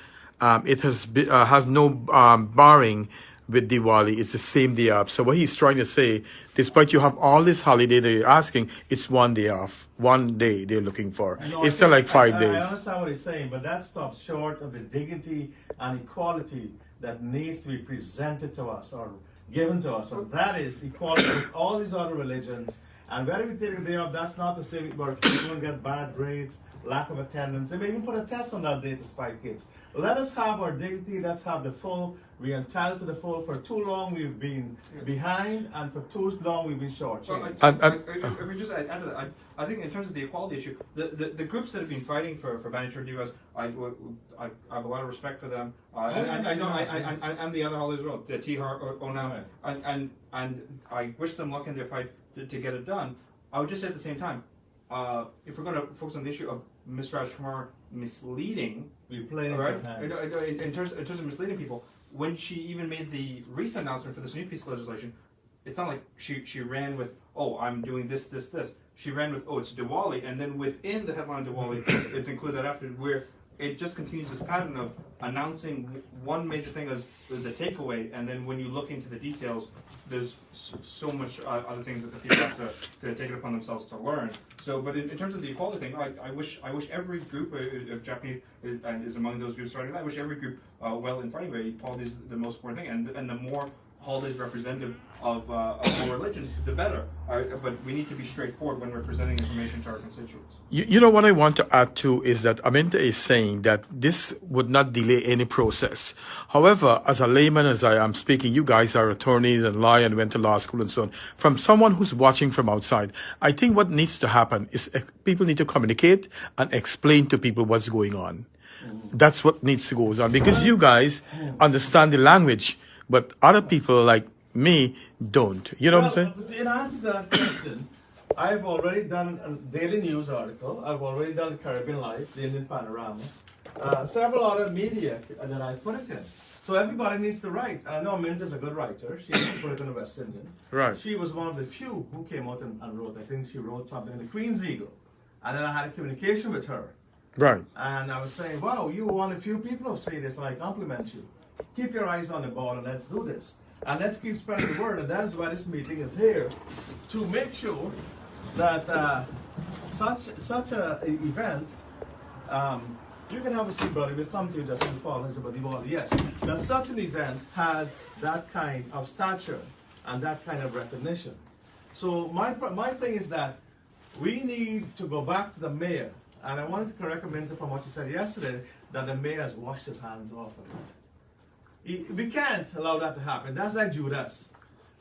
It has no barring with Diwali. It's the same day off." So what he's trying to say, despite you have all this holiday that you're asking, it's one day off. One day they're looking for. It's not like 5 days. I understand what he's saying, but that stops short of the dignity and equality that needs to be presented to us or given to us. And that is equality with all these other religions. And whether we take a day off, that's not to say where people don't get bad grades, lack of attendance. They may even put a test on that day to spike kids. Let us have our dignity. Let's have the full. We're entitled to the full. For too long we've been behind, and for too long we've been short. If we just add to that, I think in terms of the equality issue, the groups that have been fighting for Bandi Chor Divas, I have a lot of respect for them. And the other holidays as well, the Tihar, Onam, and I wish them luck in their fight to get it done. I would just say at the same time, if we're going to focus on the issue of Ms. Rajkumar misleading, in terms of misleading people, when she even made the recent announcement for this new piece of legislation, it's not like she ran with, oh, I'm doing this. She ran with, oh, it's Diwali, and then within the headline Diwali, it's included after, where it just continues this pattern of announcing one major thing as the takeaway, and then when you look into the details, there's so much other things that the people have to take it upon themselves to learn. So, but in terms of the equality thing, I wish every group of Japanese is among those groups starting. I wish every group well in fighting. Equality is the most important thing, and the more holidays representative of all religions, the better. But we need to be straightforward when we're presenting information to our constituents. You know what I want to add to is that Aminta is saying that this would not delay any process. However, as a layman, as I am speaking, you guys are attorneys and law and went to law school and so on. From someone who's watching from outside, I think what needs to happen is people need to communicate and explain to people what's going on. That's what needs to go on, because you guys understand the language, but other people like me don't. You know what I'm saying? In answer to that question, I've already done a daily news article. I've already done Caribbean Life, the Indian Panorama, several other media that I put it in. So everybody needs to write. And I know Minta's a good writer. She used to put it in the West Indian. Right. She was one of the few who came out and wrote. I think she wrote something in the Queen's Eagle. And then I had a communication with her. Right. And I was saying, wow, you were one of the few people who say this, and I compliment you. Keep your eyes on the ball and let's do this. And let's keep spreading the word. And that is why this meeting is here, to make sure that such a event, you can have a seat, brother. We'll come to you just in the fall. Yes, that such an event has that kind of stature and that kind of recognition. So my thing is that we need to go back to the mayor. And I wanted to correct Minta from what you said yesterday, that the mayor has washed his hands off of it. We can't allow that to happen. That's like Judas.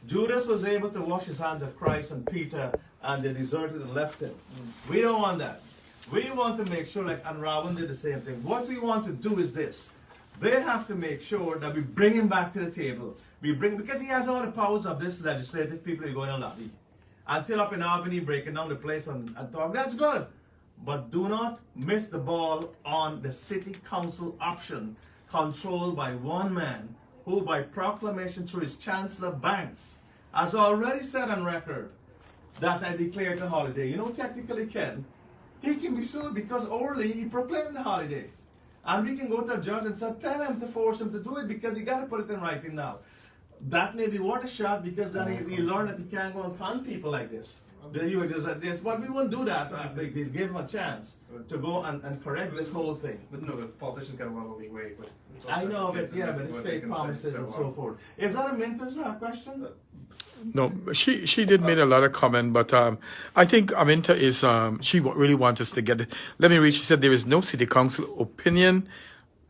Judas was able to wash his hands of Christ and Peter, and they deserted and left him. We don't want that. We want to make sure, like Anrawan did the same thing. What we want to do is this. They have to make sure that we bring him back to the table. Because he has all the powers of this legislative people who go in a lobby. Until up in Albany, breaking down the place and talk, that's good. But do not miss the ball on the city council option, controlled by one man who, by proclamation through his Chancellor Banks, has already said on record that I declared the holiday. You know, technically, Ken, he can be sued because orally he proclaimed the holiday. And we can go to a judge and say, tell him to force him to do it because you got to put it in writing now. That may be worth a shot, because then he learn that he can't go and find people like this. But we won't do that. We give him a chance to go and correct this whole thing. But no, the politicians got a lot of leeway. But I know, but yeah, but it's fake promises and so forth. Is that a Minta's question? No, she did make a lot of comment, but I think Aminta is she really wants us to get it. Let me read. She said there is no city council opinion,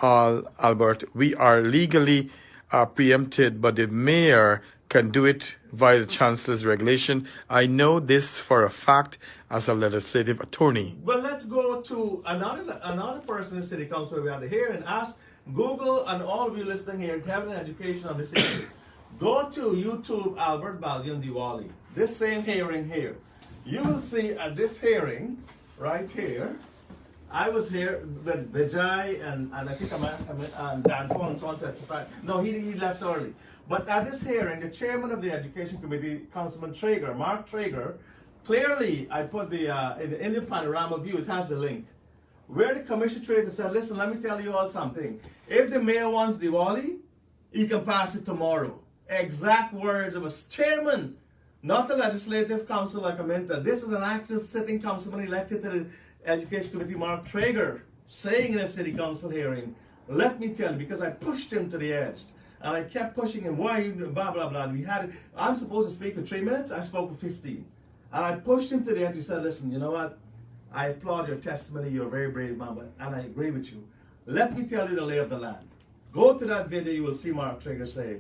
Albert. We are legally preempted, but the mayor can do it via the chancellor's regulation. I know this for a fact as a legislative attorney. Well, let's go to another person in the city council we had here and ask Google and all of you listening here, having an education on this issue. Go to YouTube Albert Baldeo and Diwali. This same hearing here. You will see at this hearing, right here, I was here with Vijay and I think Dan Paul and so on testified. No, he left early. But at this hearing, the chairman of the Education Committee, Councilman Traeger, Mark Traeger, clearly, I put in the Indian Panorama view, it has the link, where the commission Traeger said, listen, let me tell you all something. If the mayor wants Diwali, he can pass it tomorrow. Exact words of a chairman, not the legislative council like Aminta. This is an actual sitting councilman elected to the Education Committee, Mark Traeger, saying in a city council hearing, let me tell you, because I pushed him to the edge. And I kept pushing him, why you, blah, blah, blah. And I'm supposed to speak for 3 minutes, I spoke for 15. And I pushed him to the edge. He said, listen, you know what? I applaud your testimony, you're a very brave man, and I agree with you. Let me tell you the lay of the land. Go to that video, you will see Mark Traeger say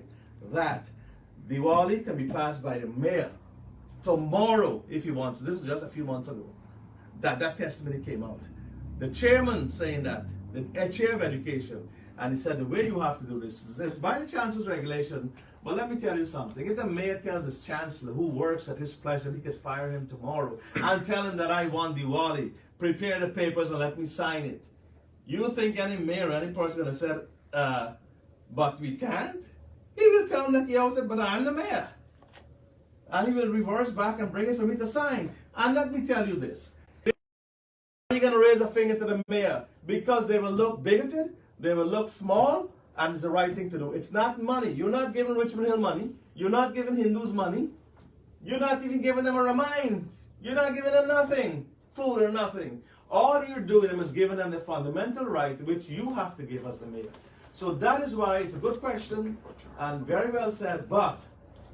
that Diwali can be passed by the mayor tomorrow if he wants. This was just a few months ago. That testimony came out. The chairman saying that, the chair of education, and he said the way you have to do this is this by the chancellor's regulation. But let me tell you something. If the mayor tells his chancellor, who works at his pleasure, he could fire him tomorrow and tell him that I want Diwali, prepare the papers and let me sign it. You think any mayor or any person is going to say, but we can't? He will tell him that he also said, but I'm the mayor. And he will reverse back and bring it for me to sign. And let me tell you this. are you going to raise a finger to the mayor? Because they will look bigoted, they will look small, and it's the right thing to do. It's not money. You're not giving Richmond Hill money. You're not giving Hindus money. You're not even giving them a remind. You're not giving them nothing, food or nothing. All you're doing is giving them the fundamental right which you have to give as the mayor. So that is why it's a good question and very well said, but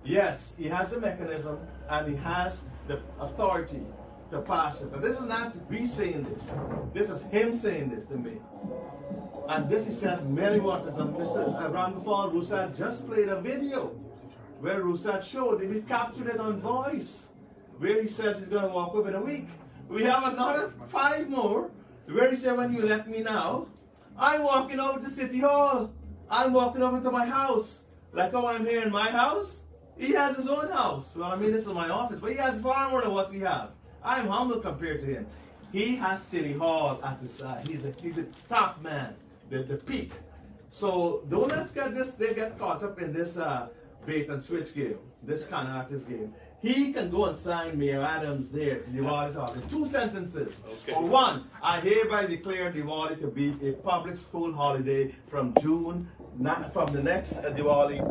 yes, he has the mechanism and he has the authority to pass it. But this is not we saying this. This is him saying this, the mayor. And this he said many more times. Mr. Rampersaud Roussat just played a video where Roussat showed, we captured it on voice, where he says he's going to walk over in a week. We have another 5 more, where he said, when you let me now, I'm walking over to City Hall. I'm walking over to my house. Like how I'm here in my house, he has his own house. Well, I mean, this is my office, but he has far more than what we have. I'm humble compared to him. He has City Hall at his side. He's a top man, the peak. So don't let's get this, they get caught up in this bait and switch game, this kind of artist game. He can go and sign Mayor Adams there in Diwali's office. 2 sentences. Okay. For one, I hereby declare Diwali to be a public school holiday from June, from the next Diwali.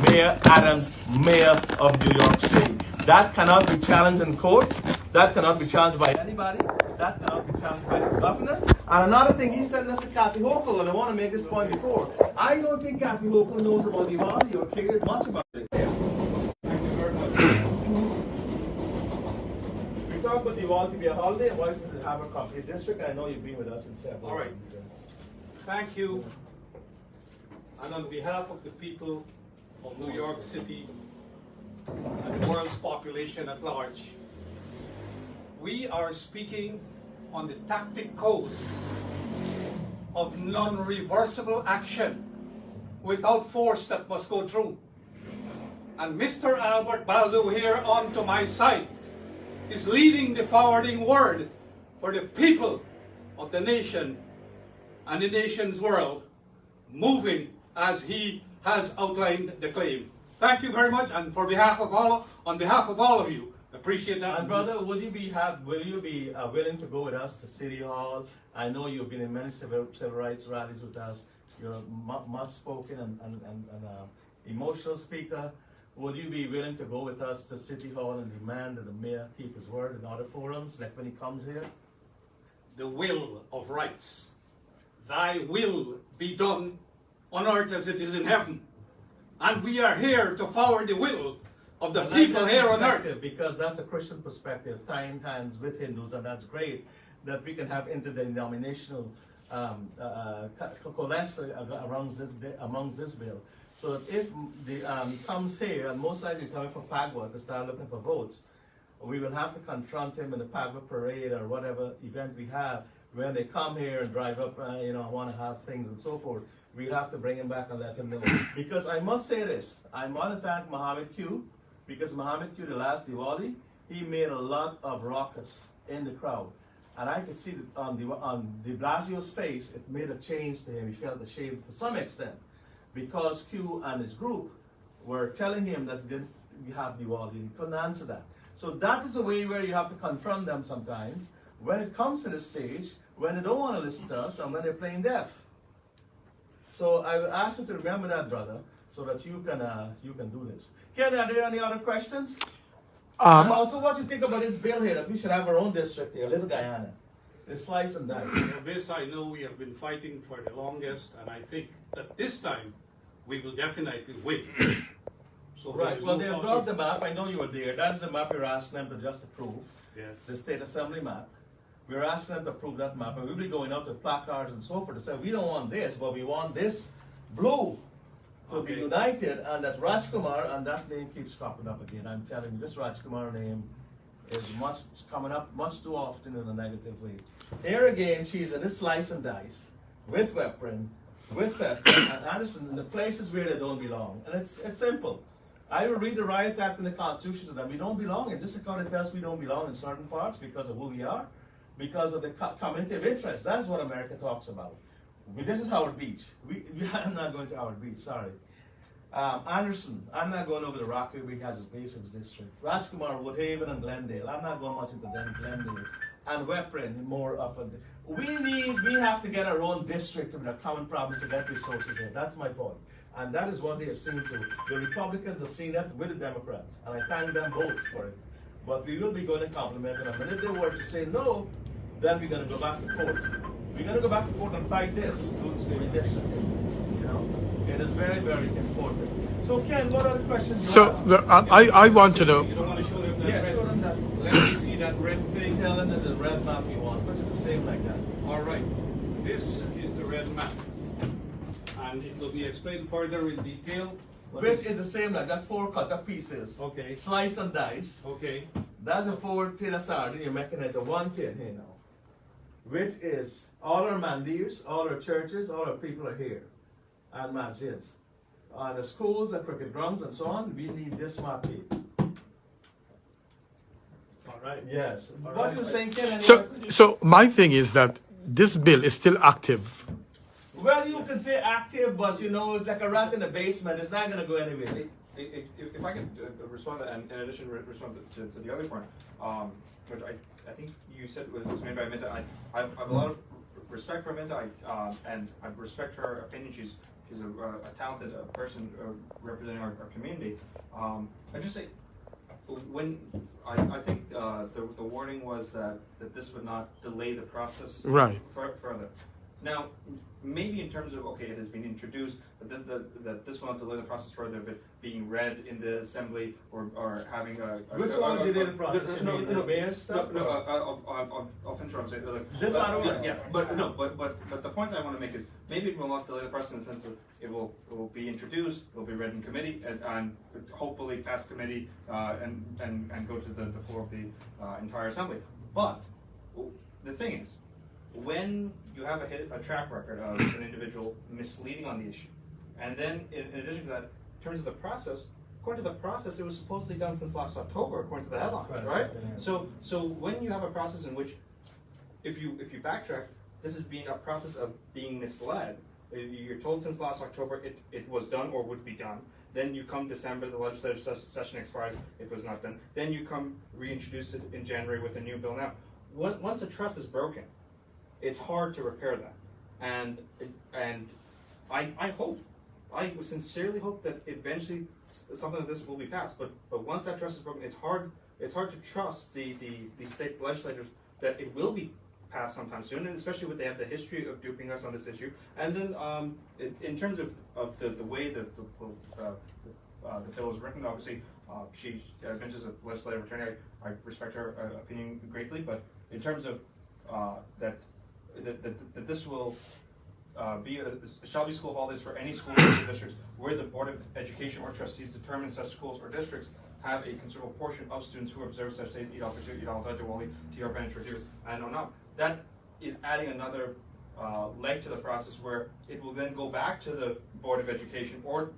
Mayor Adams, Mayor of New York City. That cannot be challenged in court. That cannot be challenged by anybody. That cannot be challenged by the governor. And another thing, he said this to Kathy Hochul, and I want to make this point before. I don't think Kathy Hochul knows about Diwali or cared much about it. Thank you very much. We talk about Diwali to be a holiday, and why should we have a complete district? I know you've been with us in several events. Thank you. And on behalf of the people of New York City and the world's population at large, we are speaking on the tactic code of non-reversible action without force that must go through. And Mr. Albert Baldeo here on to my side is leading the forwarding word for the people of the nation and the nation's world, moving as he has outlined the claim. Thank you very much, and on behalf of all of you, appreciate that. And brother, will you be willing to go with us to City Hall? I know you've been in many civil rights rallies with us. You're a much spoken and emotional speaker. Would you be willing to go with us to City Hall and demand that the mayor keep his word in other forums, like when he comes here? The will of rights. Thy will be done on earth as it is in heaven. And we are here to forward the will of the people here on earth. Because that's a Christian perspective, tying hands with Hindus, and that's great that we can have interdenominational coalesce amongst this bill. So that if the comes here, and most likely coming from Pagwa to start looking for votes, we will have to confront him in the Pagwa parade or whatever event we have. When they come here and drive up, I want to have things and so forth, we'll have to bring him back and let him know. Because I must say this, I want to thank Mohammed Q, because Mohammed Q, the last Diwali, he made a lot of ruckus in the crowd. And I could see that on de Blasio's face, it made a change to him. He felt ashamed to some extent, because Q and his group were telling him that he didn't have Diwali, and he couldn't answer that. So that is a way where you have to confront them sometimes, when it comes to the stage, when they don't want to listen to us, and when they're playing deaf. So I will ask you to remember that, brother, so that you can do this. Ken, are there any other questions? And also, what you think about this bill here, that we should have our own district here, Little Guyana? This slice and dice. Well, this I know we have been fighting for the longest, and I think that this time we will definitely win. So right, well, they have drawn the map. I know you were there. That's the map you're asking them to just approve. Yes. The State Assembly map. We're asking them to approve that map, and we'll be going out with placards and so forth to say, we don't want this, but we want this blue to be united, and that Rajkumar, and that name keeps cropping up again. I'm telling you, this Rajkumar name is coming up much too often in a negative way. Here again, she's in this slice and dice, with weapon, with Pfeffer, and Anderson, in the places where they don't belong. And it's simple. I will read the riot act in the Constitution to them. We don't belong, and just because it tells we don't belong in certain parts because of who we are, because of the community of interest. That is what America talks about. This is Howard Beach. I'm not going to Howard Beach, sorry. Anderson, I'm not going over to Rockaway because it's Basics District. Rajkumar, Woodhaven, and Glendale. I'm not going much into Glendale. And Weprin, more up. We have to get our own district with a common promise to get resources in. That's my point. And that is what they have seen to. The Republicans have seen that with the Democrats. And I thank them both for it. But we will be going to compliment them. And if they were to say no, then we're going to go back to court. We're going to go back to court and fight this redistricting. You know, it is very, very important. So Ken, what are the questions? So I want to know. You don't want to show them that Yes, red? show them that. Let me see that red thing. Tell them that the red map you want, which is the same like that. All right. This is the red map. And it will be explained further in detail. Which is the same like that 4 cut pieces. Okay. Slice and dice. Okay. That's a 4 tin of sardine. You're making it a 1 tin here now. Which is all our mandirs, all our churches, all our people are here. And masjids. And the schools, the cricket grounds, and so on, we need this map here. All right. Yes. All What right. you saying, Ken? So my thing is that this bill is still active. Well, you can say active, but you know, it's like a rat in the basement. It's not going to go anywhere. If I could respond to that, and in addition, respond to the other point, which I think you said was made by Minta. I have a lot of respect for Minta, and I respect her opinion. She's a talented person representing our community. I just say, when I think the warning was that this would not delay the process Right. further. Now, maybe in terms of, okay, it has been introduced, but this will not delay the process further of it being read in the assembly or having a... Which one delay the process? No, the mayor's stuff? I'll finish what I'm saying. This other one? Yeah, but the point I want to make is maybe it will not delay the process in the sense of it will be introduced, it will be read in committee, and hopefully pass committee and go to the floor of the entire assembly. But the thing is, when you have a track record of an individual misleading on the issue, and then in addition to that, in terms of the process, according to the process, it was supposedly done since last October, according to the headline, right? So when you have a process in which, if you backtrack, this is being a process of being misled. You're told since last October it was done or would be done. Then you come December, the legislative session expires, it was not done. Then you come reintroduce it in January with a new bill. Now, once a trust is broken, it's hard to repair that, and I sincerely hope that eventually something like this will be passed. But once that trust is broken, it's hard to trust the state legislators that it will be passed sometime soon, and especially when they have the history of duping us on this issue. And then in terms of the way that the bill is written, obviously she mentions a legislative attorney. I respect her opinion greatly, but in terms of that this will shall be school holidays for any schools or districts where the Board of Education or trustees determine such schools or districts have a considerable portion of students who observe such days, Eid al-Fitr, Eid al-Adha, Diwali, Tiyar Ben Introduced, and on up. That is adding another leg to the process where it will then go back to the Board of Education or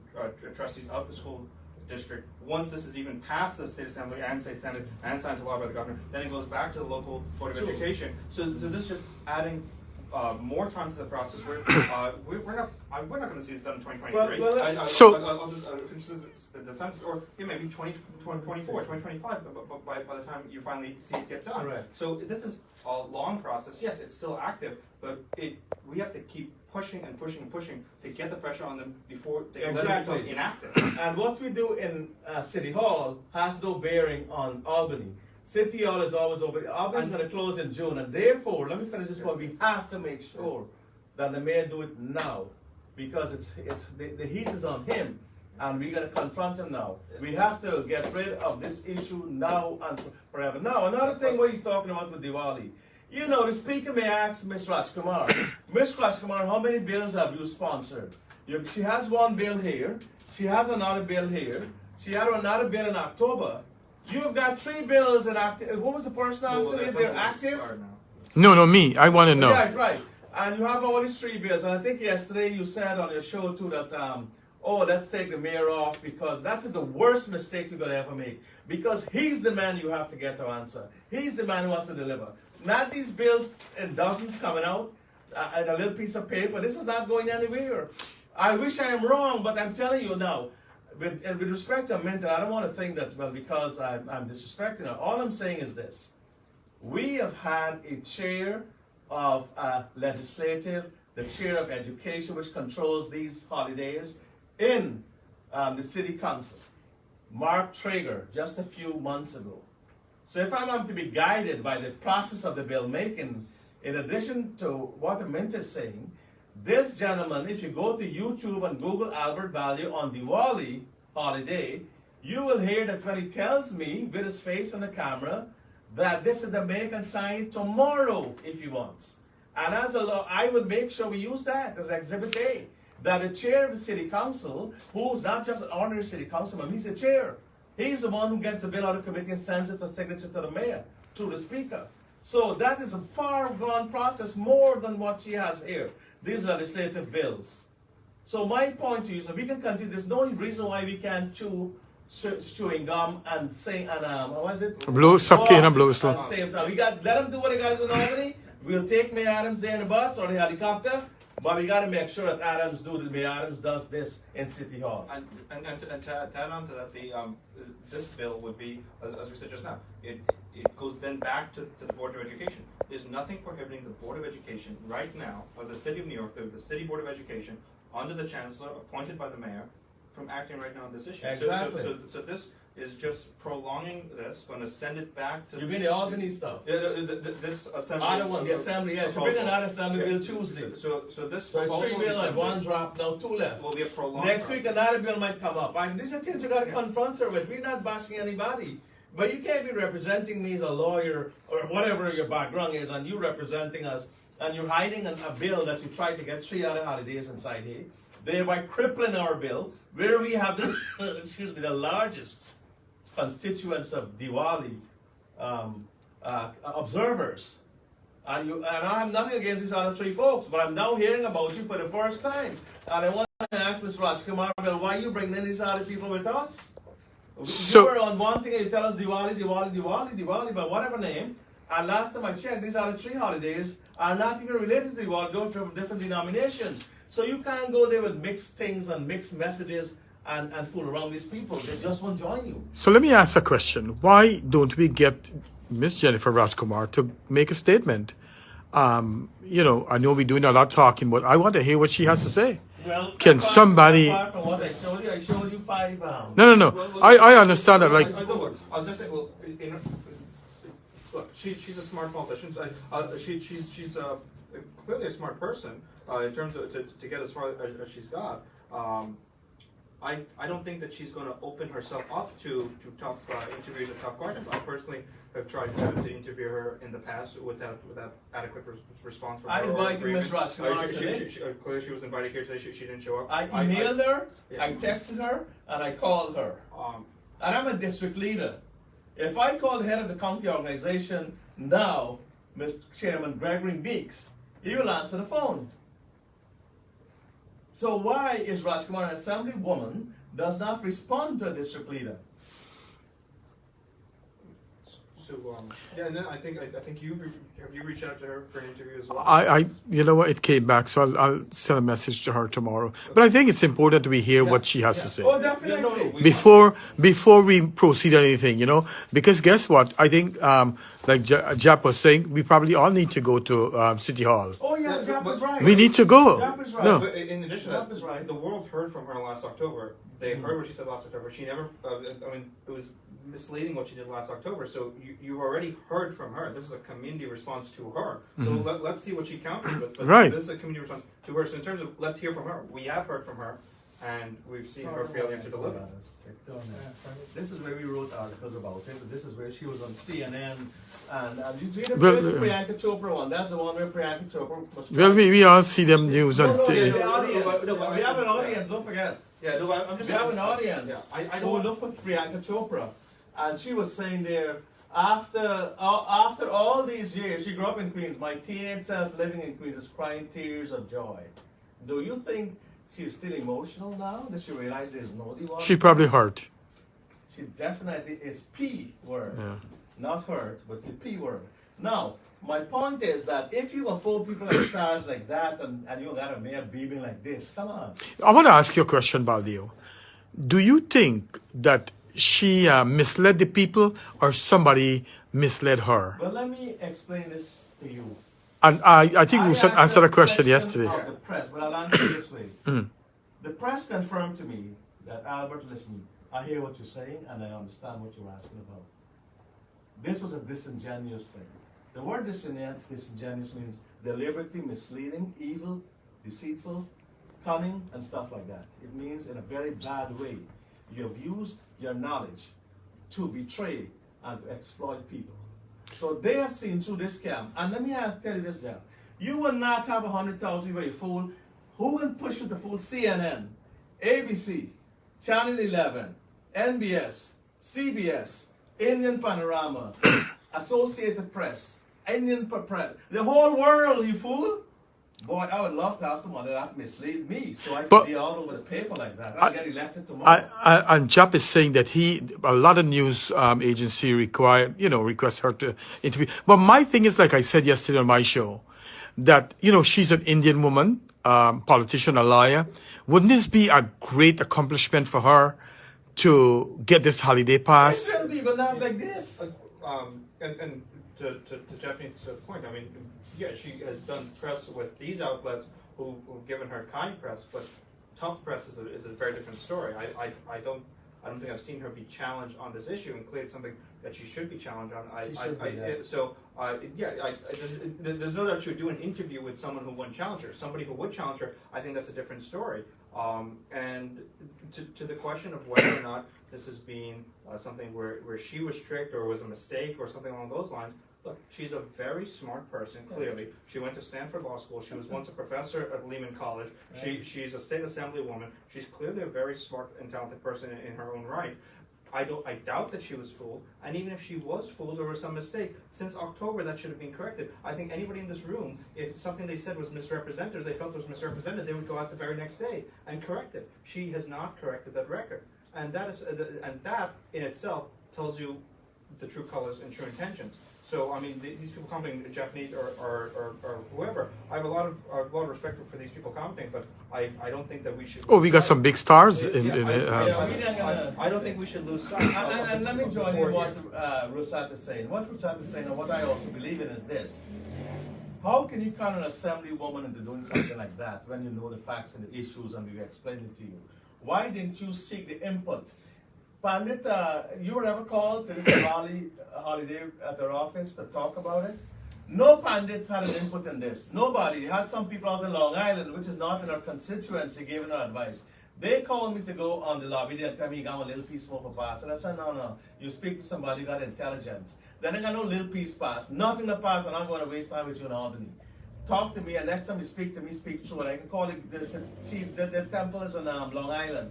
trustees of the school district. Once this is even past the state assembly and state senate and signed into law by the governor, then it goes back to the local Board of Education. So this is just adding more time to the process. We're not going to see this done in 2023. I'll just finish the sentence, or it may be 2024, 2025 by the time you finally see it get done. Right. So this is a long process. Yes, it's still active, but we have to keep pushing and pushing and pushing to get the pressure on them before they become inactive. And what we do in City Hall has no bearing on Albany. City Hall is always open. Albany is going to close in June, and therefore, let me finish this point. We have to make sure that the mayor do it now, because the heat is on him, and we got to confront him now. We have to get rid of this issue now and forever. Now, another thing what he's talking about with Diwali. You know, the speaker may ask Ms. Rajkumar, Ms. Rajkumar, how many bills have you sponsored? She has one bill here. She has another bill here. She had another bill in October. You've got 3 bills in active. What was the person asking if they're active? No, me. I want to know. Right. And you have all these 3 bills. And I think yesterday you said on your show too that, let's take the mayor off, because that's the worst mistake you're going to ever make. Because he's the man you have to get to answer. He's the man who has to deliver. Not these bills in dozens coming out and a little piece of paper. This is not going anywhere. I wish I am wrong, but I'm telling you now, with respect to Minton, I don't want to think that, well, because I'm disrespecting her. All I'm saying is this. We have had a chair of legislative, the chair of education, which controls these holidays, in the city council, Mark Traeger, just a few months ago. So if I'm to be guided by the process of the bill making, in addition to what the Mint is saying, this gentleman, if you go to YouTube and Google Albert Baldeo on Diwali holiday, you will hear that when he tells me with his face on the camera that this is the make and sign tomorrow if he wants. And as a law, I would make sure we use that as Exhibit A. That the chair of the city council, who's not just an ordinary city councilman, he's the chair. He's the one who gets the bill out of committee and sends it for signature to the mayor, to the speaker. So that is a far gone process, more than what she has here. These legislative bills. So my point to you is that we can continue. There's no reason why we can't chew chewing gum and sing and what is it? Blow, suck in and blow at slow. the same time. We got let them do what they got to do normally. We'll take Mayor Adams there in the bus or the helicopter, but we got to make sure that Mayor Adams does this in City Hall. And to add on to that, this bill would be, as we said just now, it goes then back to the Board of Education. There's nothing prohibiting the Board of Education right now, or the City of New York, the City Board of Education, under the Chancellor, appointed by the Mayor, from acting right now on this issue. Exactly. So this is just prolonging this, going to send it back to... You mean the Albany stuff? This assembly... Other one, the assembly, yes. You bring another assembly bill Tuesday. So this So it's 3 bills and 1 drop, now 2 left. will be a prolonged Next process. week another bill might come up. These are things you got to confront her with. We're not bashing anybody. But you can't be representing me as a lawyer or whatever your background is, and you representing us, and you're hiding a bill that you tried to get 3 other holidays inside here, thereby crippling our bill, where we have the, excuse me, the largest constituents of Diwali observers. And I have nothing against these other 3 folks, but I'm now hearing about you for the first time. And I want to ask Ms. Rajkumar, well, why are you bringing in these other people with us? You were on one thing and you tell us Diwali, by whatever name. And last time I checked, these other 3 holidays are not even related to Diwali, those from different denominations. So you can't go there with mixed things and mixed messages and fool around these people. They just won't join you. So let me ask a question. Why don't we get Miss Jennifer Rajkumar to make a statement? I know we're doing a lot of talking, but I want to hear what she has to say. Well, Can somebody... apart from what I showed you 5 No. I understand that. Like, I'll just say, well, look, she's a smart politician. She's clearly a smart person in terms of to get as far as she's got. I don't think that she's going to open herself up to tough interviews and tough questions. I personally have tried to interview her in the past without adequate response from her. I invited Ms. Rajkumar today. Clearly she was invited here today. She didn't show up. I emailed her, yeah. I texted her, and I called her. And I'm a district leader. If I call the head of the county organization now, Mr. Chairman Gregory Meeks, he will answer the phone. So why is Rajkumar, an assemblywoman, does not respond to a district leader? So and then I think have you reached out to her for an interview as well? you know what, it came back, so I'll send a message to her tomorrow. But I think it's important that we hear what she has to say. Oh, definitely. Before we proceed on anything, because guess what? I think, like Jap was saying, we probably all need to go to City Hall. Oh, yeah, Jap is right. We need to go. Jap is right. No. But in addition to Jap is right. the world heard from her last October. They heard what she said last October. She never, it was misleading what she did last October. So you've already heard from her. This is a community response to her. So let's see what she countered with. But Right. This is a community response to her. So in terms of, let's hear from her. We have heard from her, and we've seen her failure to deliver. This is where we wrote articles about it. This is where she was on CNN. And you read the Priyanka Chopra one. That's the one where Priyanka Chopra was. Well, we all see them news on No, TV. the audience. We have an audience, don't forget. Yeah, no, I'm just. We have an audience. Yeah, I who don't. look for Priyanka Chopra. And she was saying there, after all these years, she grew up in Queens. My teenage self living in Queens is crying tears of joy. Do you think she's still emotional now? Does she realize there's no Diwali? She probably hurt. She definitely is P word. Yeah. Not hurt, but the P word. Now, my point is that if you unfold people like stars like that and you got a mayor beaming like this, come on. I want to ask you a question, Baldeo. Do you think that she misled the people or somebody misled her? Well, let me explain this to you. And I think we should answer the question yesterday. Of the press, but I'll answer this way. The press confirmed to me that, Albert, listen, I hear what you're saying and I understand what you're asking about. This was a disingenuous thing. The word disingenuous means deliberately misleading, evil, deceitful, cunning, and stuff like that. It means in a very bad way. You have used your knowledge to betray and to exploit people. So they have seen through this scam. And let me tell you this, John. You will not have 100,000 where you fool. Who will push you to fool? CNN, ABC, Channel 11, NBS, CBS, Indian Panorama, Associated Press, Indian Press. The whole world, you fool. Boy, I would love to have someone that mislead me so I could be all over the paper like that. I'll get elected tomorrow. And Jap is saying that a lot of news agency request her to interview. But my thing is, like I said yesterday on my show, that, she's an Indian woman, politician, a lawyer. Wouldn't this be a great accomplishment for her to get this holiday pass? It will be, but not like this. And to Jeffrey's point, I mean, yeah, she has done press with these outlets who've given her kind press, but tough press is a very different story. I don't think I've seen her be challenged on this issue, and clearly it's something that she should be challenged on. There's no doubt she would do an interview with someone who wouldn't challenge her. Somebody who would challenge her, I think that's a different story. And to the question of whether or not this has been something where she was strict or was a mistake or something along those lines, look, she's a very smart person, clearly. She went to Stanford Law School. She was once a professor at Lehman College. She's a state assembly woman. She's clearly a very smart and talented person in her own right. I doubt that she was fooled, and even if she was fooled or was some mistake, since October that should have been corrected. I think anybody in this room, if something they said was misrepresented or they felt was misrepresented, they would go out the very next day and correct it. She has not corrected that record, and that in itself tells you the true colors and true intentions. So I mean, these people commenting, Japanese or whoever, I have a lot of respect for these people commenting, but I don't think that we should. Oh, we got some big stars I don't think we should lose sight. And let me join in what Rusat is saying. What Rusat is saying, and what I also believe in, is this: how can you con an assembly woman into doing something like that when you know the facts and the issues and we explain it to you? Why didn't you seek the input? Pandit, you were ever called to this Diwali holiday at their office to talk about it? No Pandits had an input in this. Nobody. You had some people out in Long Island, which is not in our constituency, giving our advice. They called me to go on the lobby. They tell me you got a little piece of a pass. And I said, no. You speak to somebody, you got intelligence. Then I got no little piece pass. Nothing to pass, and I'm going to waste time with you in Albany. Talk to me, and next time you speak to me, speak true. And I can call it the chief. The temple is in Long Island.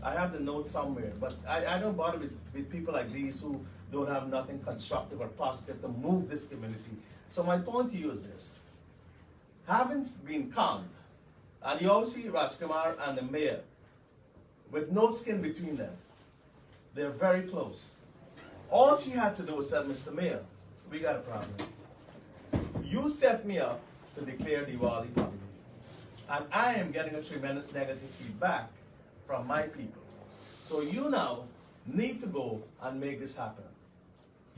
I have the note somewhere, but I don't bother with people like these who don't have nothing constructive or positive to move this community. So my point to you is this: having been conned, and you always see Rajkumar and the mayor with no skin between them, they're very close. All she had to do was say, Mr. Mayor, we got a problem. You set me up to declare Diwali holiday, and I am getting a tremendous negative feedback from my people. So you now need to go and make this happen.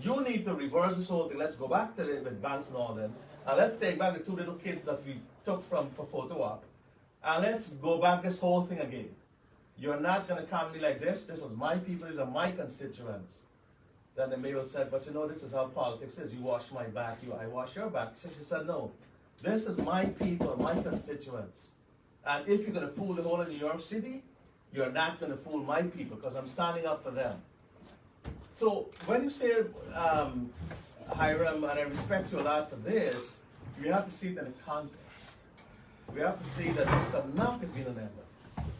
You need to reverse this whole thing. Let's go back to it with banks and all them, and let's take back the two little kids that we took for photo op, and let's go back this whole thing again. You're not going to come me like this. This is my people. These are my constituents. Then the mayor said, but you know, this is how politics is. You wash my back, I wash your back. So she said, no, this is my people, my constituents. And if you're going to fool the whole of New York City, you're not going to fool my people, because I'm standing up for them. So when you say, Hiram, and I respect you a lot for this, you have to see it in a context. We have to see that this could not have been an error.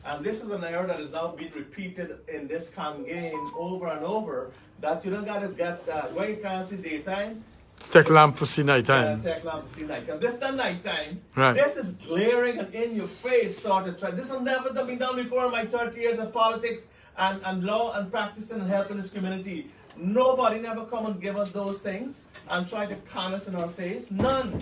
And this is an error that is now being repeated in this game over and over, that you don't got to get, where you can't see daytime, take lamp to see nighttime. Take lamp to see nighttime. This is not nighttime. Right. This is glaring and in your face sort of trend. This has never been done before in my 30 years of politics and law and practicing and helping this community. Nobody never come and give us those things and try to con us in our face. None.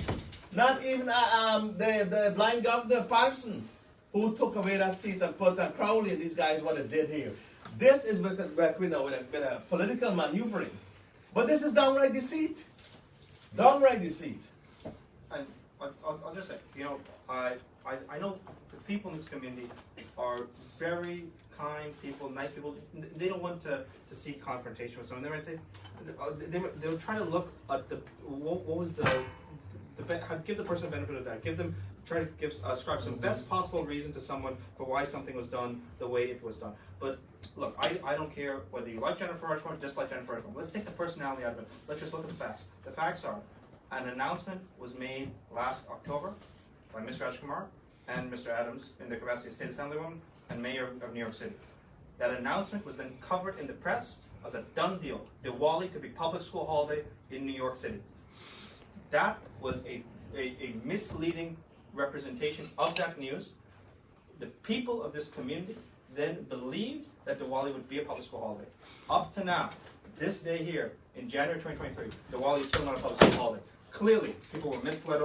Not even the blind governor Patterson. who took away that seat and put Crowley and these guys what they did here. This is with a political maneuvering. But this is downright deceit. Downright deceit. And I'll just say, you know, I know the people in this community are very kind people, nice people. They don't want to see confrontation with someone. They might say, they were trying to look at what was give the person the benefit of the doubt. Try to ascribe some best possible reason to someone for why something was done the way it was done. But look, I don't care whether you like Jennifer Archibald or dislike Jennifer Archibald. Let's take the personality out of it. Let's just look at the facts. The facts are, an announcement was made last October by Mr. Rajkumar and Mr. Adams in the capacity of State Assemblywoman and Mayor of New York City. That announcement was then covered in the press as a done deal. Diwali to be public school holiday in New York City. That was a misleading representation of that news. The people of this community then believed that Diwali would be a public school holiday. Up to now, this day here, in January 2023, Diwali is still not a public school holiday. Clearly, people were misled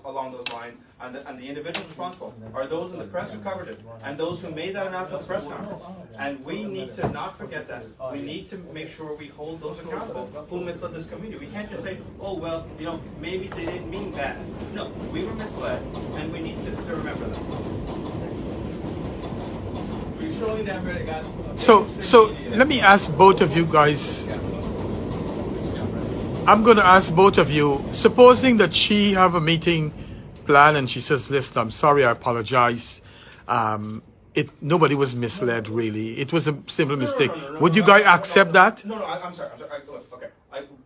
along those lines, and the individuals responsible are those in the press who covered it, and those who made that announcement at the press conference. And we need to not forget that. We need to make sure we hold those accountable who misled this community. We can't just say, oh, well, you know, maybe they didn't mean bad. No, we were misled, and we need to remember that. We're showing them where they got. So let me ask both of you guys. I'm going to ask both of you, supposing that she have a meeting plan and she says, listen, I'm sorry, I apologize. Nobody was misled, really. It was a simple mistake. Would you guys accept that? No, I'm sorry. Look, okay.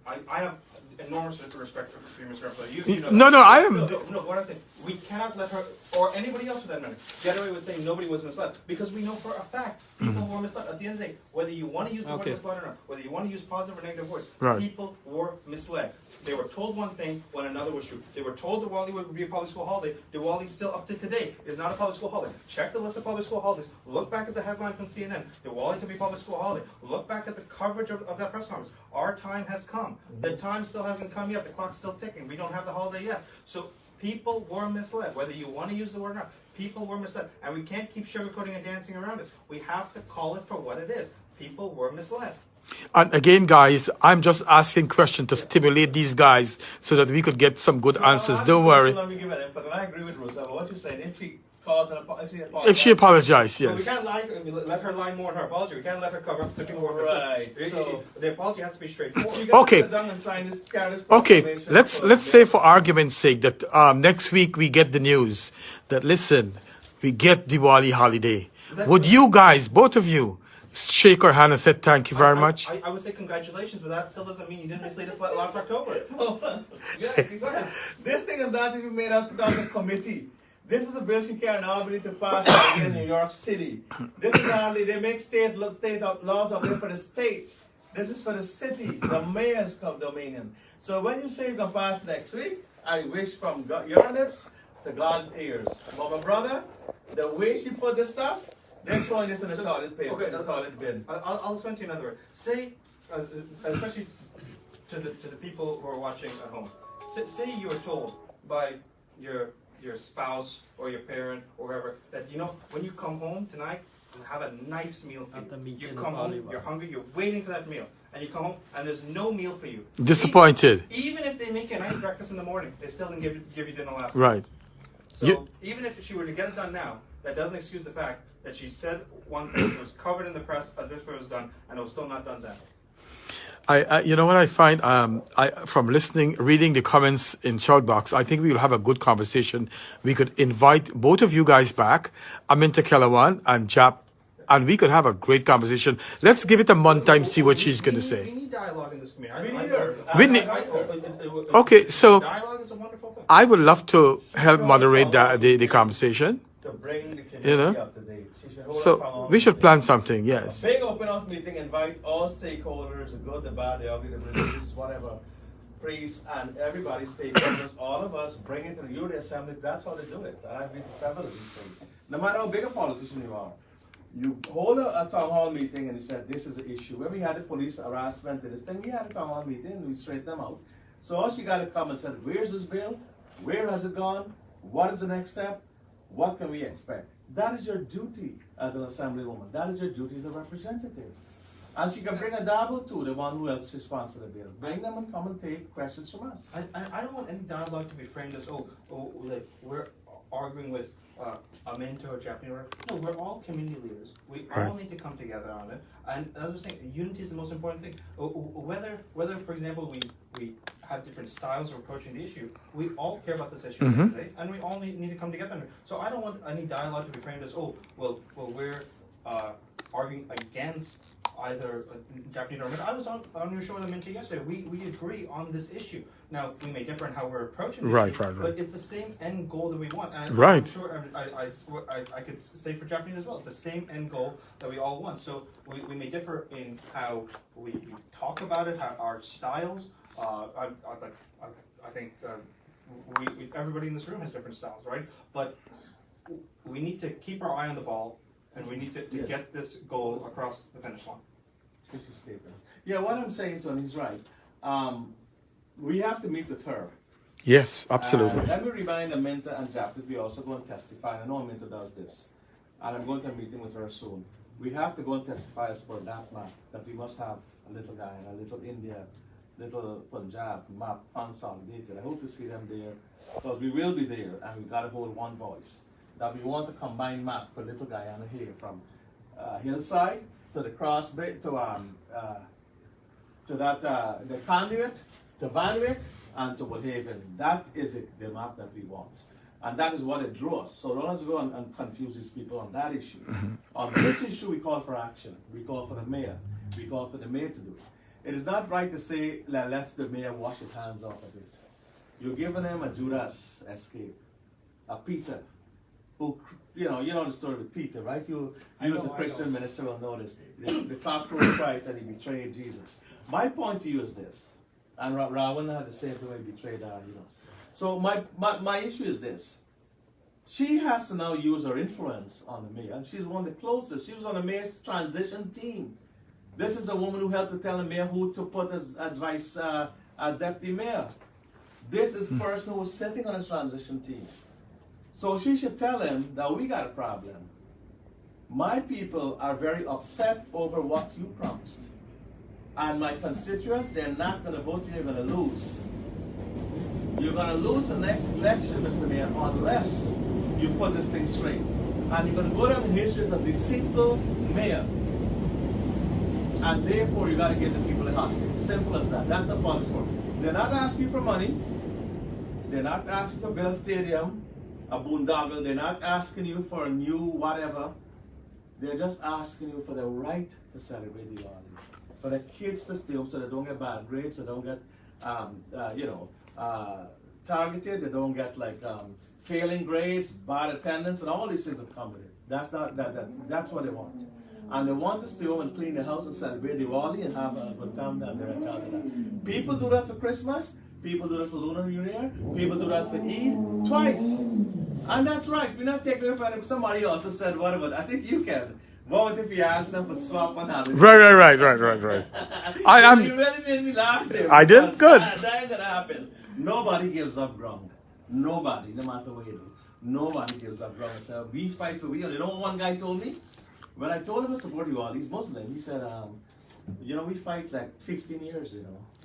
I have enormous respect for you, Mr. Rampersaud. You know No, I am. No, what I'm saying, we cannot let her, or anybody else for that matter, get away with saying nobody was misled, because we know for a fact people were misled. At the end of the day, whether you want to use the word misled or not, whether you want to use positive or negative words, people were misled. They were told one thing when another was true. They were told Diwali would be a public school holiday. Diwali still up to today is not a public school holiday. Check the list of public school holidays. Look back at the headline from CNN. Diwali to be public school holiday. Look back at the coverage of that press conference. Our time has come. The time still hasn't come yet. The clock's still ticking. We don't have the holiday yet. So people were misled. Whether you want to use the word or not, people were misled. And we can't keep sugarcoating and dancing around it. We have to call it for what it is. People were misled. And again, guys, I'm just asking questions to stimulate these guys so that we could get some good answers. Don't worry. Let me give it but I agree with Rosa. What you're saying, If she apologized, yes. So we can't let her lie more in her apology. We can't let her cover up so people were right. So the apology has to be straightforward. Okay. Okay. Let's say for argument's sake that next week we get the news that listen, we get Diwali holiday. Would you guys, both of you, shake her hand and said thank you very much? I would say congratulations, but that still doesn't mean you didn't mislead us last October. This thing is not even made up to the committee. This is a bill she carried in Albany to pass in New York City. This is hardly, they make state laws up there for the state. This is for the city, the mayor's dominion. So when you say you can pass next week, I wish from your lips to God's ears. But my brother, the way she put this stuff, they're throwing this in the toilet paper, in the toilet bin. I'll explain to you another way. Say, especially to the people who are watching at home, say you were told by your spouse or your parent or whoever that, you know, when you come home tonight, you have a nice meal for you. You come home, you're hungry, you're waiting for that meal, and you come home and there's no meal for you. Disappointed. Even if they make a nice breakfast in the morning, they still didn't give you dinner last night. Right. So even if she were to get it done now, that doesn't excuse the fact that she said one thing, it was covered in the press as if it was done, and it was still not done then. You know what I find? From reading the comments in Shoutbox, I think we will have a good conversation. We could invite both of you guys back, Aminta Kelawan and Jap, and we could have a great conversation. Let's give it a month time, see what she's going to say. We need dialogue in this community. We need. Okay, so dialogue is a wonderful thing. I would love to help moderate the conversation. To bring the community up to date. So we should plan something, yes. A big open house meeting, invite all stakeholders, the good, the bad, the ugly, the religious, whatever, priests, and everybody, stakeholders, all of us, bring it to the youth assembly. That's how they do it. And I've been to several of these things. No matter how big a politician you are, you hold a town hall meeting and you said, this is the issue. When we had the police harassment and this thing, we had a town hall meeting and we straightened them out. So all she got to come and said, where's this bill? Where has it gone? What is the next step? What can we expect? That is your duty as an assemblywoman. That is your duty as a representative. And she can bring a dabble too, the one who else responds to the bill. Bring them and come and take questions from us. I don't want any dialogue to be framed as, like we're arguing with a mentor or Japanese. No, we're all community leaders. We all need to come together on it. And as I was saying, unity is the most important thing. Whether for example, we have different styles of approaching the issue, we all care about this issue today, and we all need to come together. So I don't want any dialogue to be framed as, we're arguing against either Japanese or I was on your show with a Minty yesterday. We agree on this issue. Now we may differ in how we're approaching the issue, but it's the same end goal that we want. And I'm sure I could say for Japanese as well. It's the same end goal that we all want. So we may differ in how we talk about it, how our styles. I think everybody in this room has different styles, right? But we need to keep our eye on the ball, and we need to get this goal across the finish line. Yeah, what I'm saying, Tony, is right. We have to meet with her. Yes, absolutely. Let me remind Aminta and Jap that we also going to testify. I know Aminta does this. And I'm going to a meeting with her soon. We have to go and testify as per that map, that we must have a little Guyana, a little India, little Punjab map consolidated. I hope to see them there, because we will be there, and we've got to hold one voice. That we want a combined map for little Guyana here, from Hillside to the Cross Bay, to the Conduit, to Van Wyck, and to Woodhaven. That is the map that we want. And that is what it drew us. So don't let's go and confuse these people on that issue. On this issue, we call for action. We call for the mayor. We call for the mayor to do it. It is not right to say, let's the mayor wash his hands off of it. You're giving him a Judas escape, a Peter, who, you know the story with Peter, right? You as a Christian minister will know this. The cockroach cried that he betrayed Jesus. My point to you is this, and Rawan had the same thing when he betrayed So my issue is this. She has to now use her influence on the mayor, and she's one of the closest. She was on the mayor's transition team. This is a woman who helped to tell the mayor who to put as vice deputy mayor. This is the person who was sitting on his transition team. So she should tell him that we got a problem. My people are very upset over what you promised. And my constituents, they're not going to vote for you, you're going to lose. You're going to lose the next election, Mr. Mayor, unless you put this thing straight. And you're going to go down in history as a deceitful mayor. And therefore, you got to give the people a holiday. Simple as that. That's a policy for them. They're not asking for money. They're not asking for Bill Stadium, a boondoggle. They're not asking you for a new whatever. They're just asking you for the right to celebrate Diwali. For the kids to stay up so they don't get bad grades, they don't get, targeted, they don't get failing grades, bad attendance, and all these things that come with it. That's that's what they want. And they want to stay home and clean the house and celebrate Diwali and have a good time, and they're entitled to that. People do that for Christmas, people do that for Lunar New Year, people do that for Eid, twice. And that's right, we're not taking it from somebody else has said whatever. I think you can. What if you ask them for swap on holiday? Right. You really made me laugh there. I did? Good. That ain't gonna happen. Nobody gives up ground. Nobody, no matter what you do. Nobody gives up ground. So we fight for we. You know what one guy told me? When I told him to support you all, he's Muslim, he said, we fight like 15 years,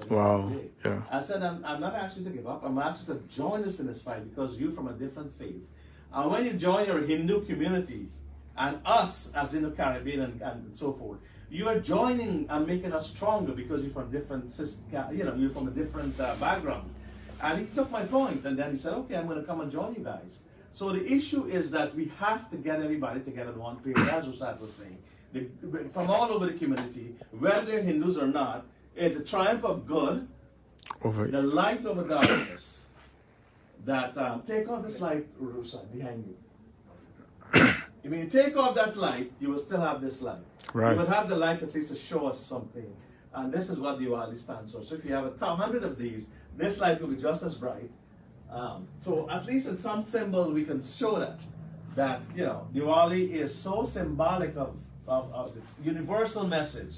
Wow. Yeah. I said, I'm not asking you to give up. I'm asking you to join us in this fight because you're from a different faith. And when you join your Hindu community, and us as in the Caribbean and so forth, you are joining and making us stronger because you're from different, you're from a different background. And he took my point, and then he said, okay, I'm going to come and join you guys. So the issue is that we have to get everybody together on one page, as Rashad was saying. From all over the community, whether they're Hindus or not, it's a triumph of good, the light over darkness. That take off this light, Rashad, behind you. If you take off that light, you will still have this light. Right. You will have the light at least to show us something. And this is what Diwali stands for. So if you have 100 of these, this light will be just as bright. So at least in some symbol we can show that Diwali is so symbolic of its universal message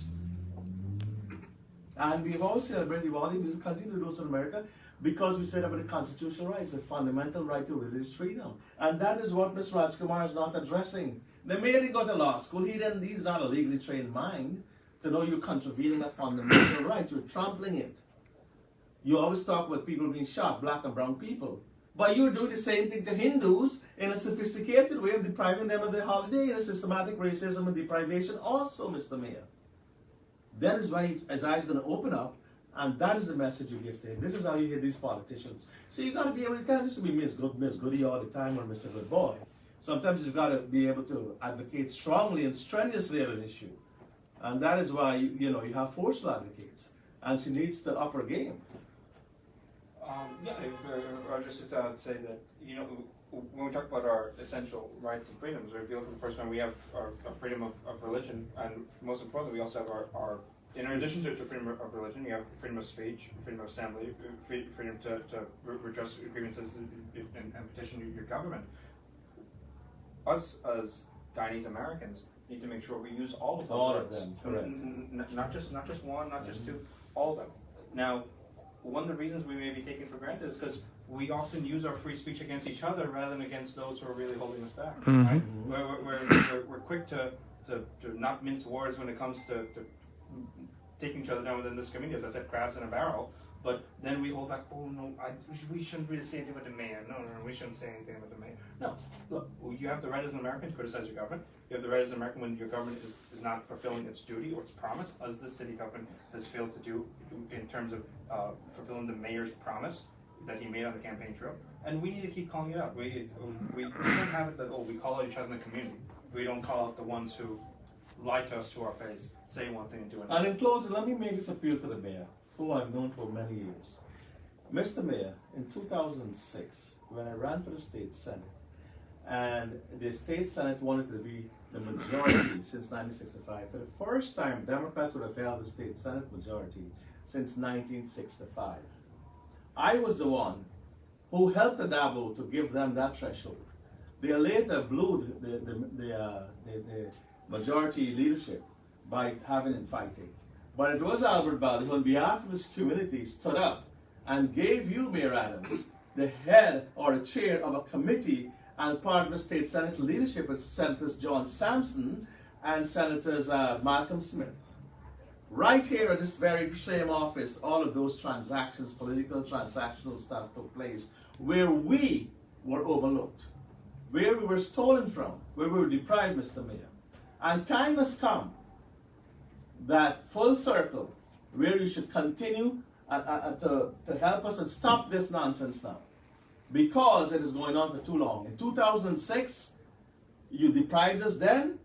And we've always celebrated Diwali, we will continue to do so in America because we said about the constitutional rights, the fundamental right to religious freedom. And that is what Mr. Rajkumar is not addressing. The mayor didn't go to law school, he's not a legally trained mind to know you're contravening a fundamental right, you're trampling it. You always talk about people being shot, black and brown people. But you're doing the same thing to Hindus in a sophisticated way of depriving them of their holiday and systematic racism and deprivation also, Mr. Mayor. That is why his eyes going to open up, and that is the message you give to him. This is how you hear these politicians. So you got to be able to, you can't just be Miss Goody all the time or Mr. Good Boy. Sometimes you've got to be able to advocate strongly and strenuously on an issue. And that is why, you have forceful advocates. And she needs to up her game. I'll just say that, when we talk about our essential rights and freedoms, we feel for the first time we have our freedom of religion, and most importantly, we also have our in addition to freedom of religion, you have freedom of speech, freedom of assembly, freedom to redress grievances and petition your government. Us as Guyanese Americans need to make sure we use all of those all rights. Of them, correct. Not just one, not just two, all of them. Now, one of the reasons we may be taken for granted is because we often use our free speech against each other rather than against those who are really holding us back. Right? We're quick to not mince words when it comes to taking each other down within this community, as I said, crabs in a barrel. But then we hold back. Oh no, we shouldn't really say anything about the mayor. No, we shouldn't say anything about the mayor. No, look, you have the right as an American to criticize your government. You have the right as an American when your government is not fulfilling its duty or its promise, as the city government has failed to do in terms of fulfilling the mayor's promise that he made on the campaign trail. And we need to keep calling it out. We can't have it that we call out each other in the community. We don't call out the ones who lie to us to our face, say one thing and do another. And in closing, let me make this appeal to the mayor, who I've known for many years. Mr. Mayor, in 2006, when I ran for the state senate, and the state senate wanted to be the majority since 1965. For the first time, Democrats would have held the state senate majority since 1965. I was the one who helped the Dabo to give them that threshold. They later blew the majority leadership by having and fighting. But it was Albert Baldeo who, on behalf of his community, stood up and gave you, Mayor Adams, the head or the chair of a committee and part of the state senate leadership with Senators John Sampson and Senators Malcolm Smith. Right here at this very same office, all of those transactions, political transactional stuff took place, where we were overlooked, where we were stolen from, where we were deprived, Mr. Mayor. And time has come that full circle where you should continue to help us and stop this nonsense now, because it is going on for too long. In 2006, you deprived us then,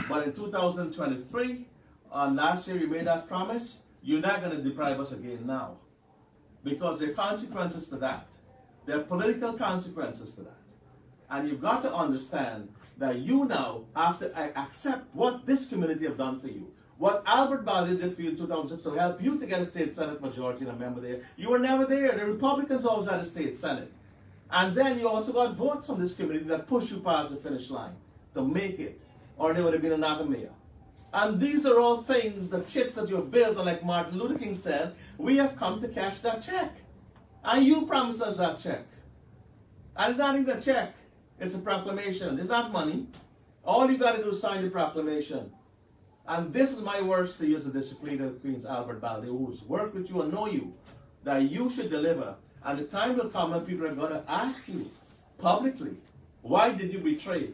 but in 2023, last year you made that promise, you're not going to deprive us again now, because there are consequences to that. There are political consequences to that. And you've got to understand that you now have to accept what this community have done for you. What Albert Baldeo did for you in 2006 to help you to get a state senate majority and a member there. You were never there. The Republicans always had a state senate. And then you also got votes from this community that pushed you past the finish line to make it, or there would have been another mayor. And these are all things, the chits that you've built, and like Martin Luther King said, we have come to cash that check. And you promised us that check. And it's not even a check. It's a proclamation. It's not money. All you got to do is sign the proclamation. And this is my words to you as the District Leader of Queens, Albert Baldeo, who's worked with you and know you, that you should deliver. And the time will come when people are going to ask you publicly, why did you betray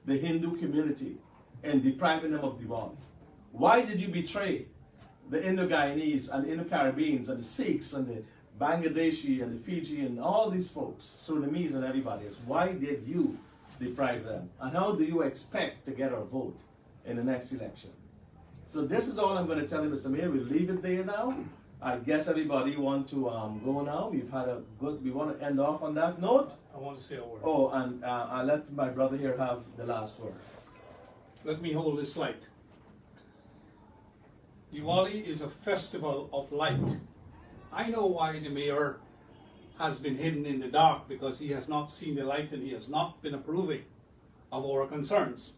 the Hindu community and depriving them of Diwali? Why did you betray the Indo-Guyanese and the Indo-Caribbeans and the Sikhs and the Bangladeshi and the Fiji and all these folks, Sudanese and everybody else? Why did you deprive them? And how do you expect to get our vote in the next election? So this is all I'm going to tell you, Mr. Mayor. We'll leave it there now. I guess everybody want to go now. We've had a good, we want to end off on that note. I want to say a word. Oh, and I'll let my brother here have the last word. Let me hold this light. Diwali is a festival of light. I know why the mayor has been hidden in the dark, because he has not seen the light and he has not been approving of our concerns.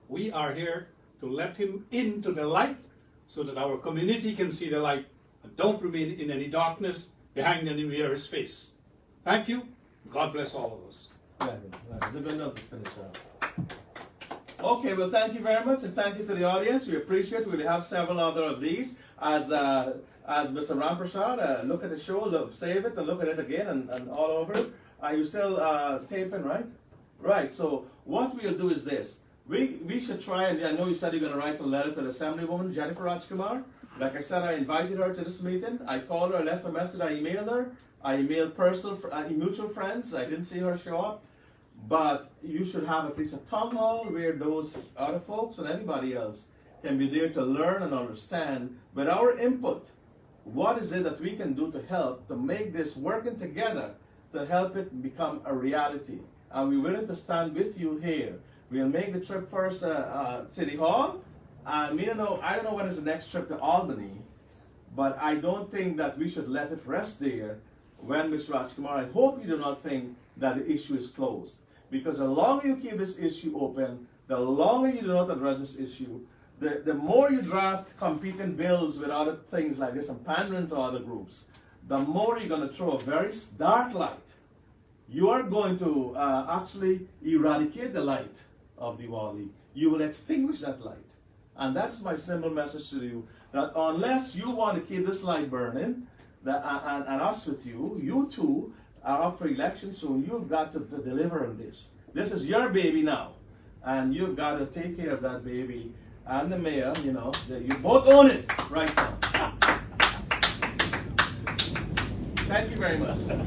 We are here to let him into the light so that our community can see the light and don't remain in any darkness behind any mirror's face. Thank you. God bless all of us. It's a good note to finish up. Okay, well, thank you very much, and thank you to the audience. We appreciate it. We'll have several other of these. As Mr. Rampersaud, look at the show, save it, and look at it again, and all over it. Are you still taping, right? Right, so what we'll do is this. We should try, and I know you said you're going to write a letter to the Assemblywoman, Jennifer Rajkumar. Like I said, I invited her to this meeting. I called her, I left a message, I emailed her. I emailed mutual friends. I didn't see her show up. But you should have at least a town hall where those other folks and anybody else can be there to learn and understand, with our input, what is it that we can do to help, to make this working together, to help it become a reality. And we're willing to stand with you here. We'll make the trip first to City Hall. And I don't know when is the next trip to Albany, but I don't think that we should let it rest there when Ms. Rajkumar, I hope you do not think that the issue is closed. Because the longer you keep this issue open, the longer you do not address this issue, the more you draft competing bills with other things like this and pandering to other groups, the more you're going to throw a very dark light. You are going to actually eradicate the light of Diwali. You will extinguish that light. And that's my simple message to you, that unless you want to keep this light burning, and us with you, you too are up for election soon. You've got to deliver on this. This is your baby now, and you've got to take care of that baby. And the mayor, you both own it right now. Thank you very much.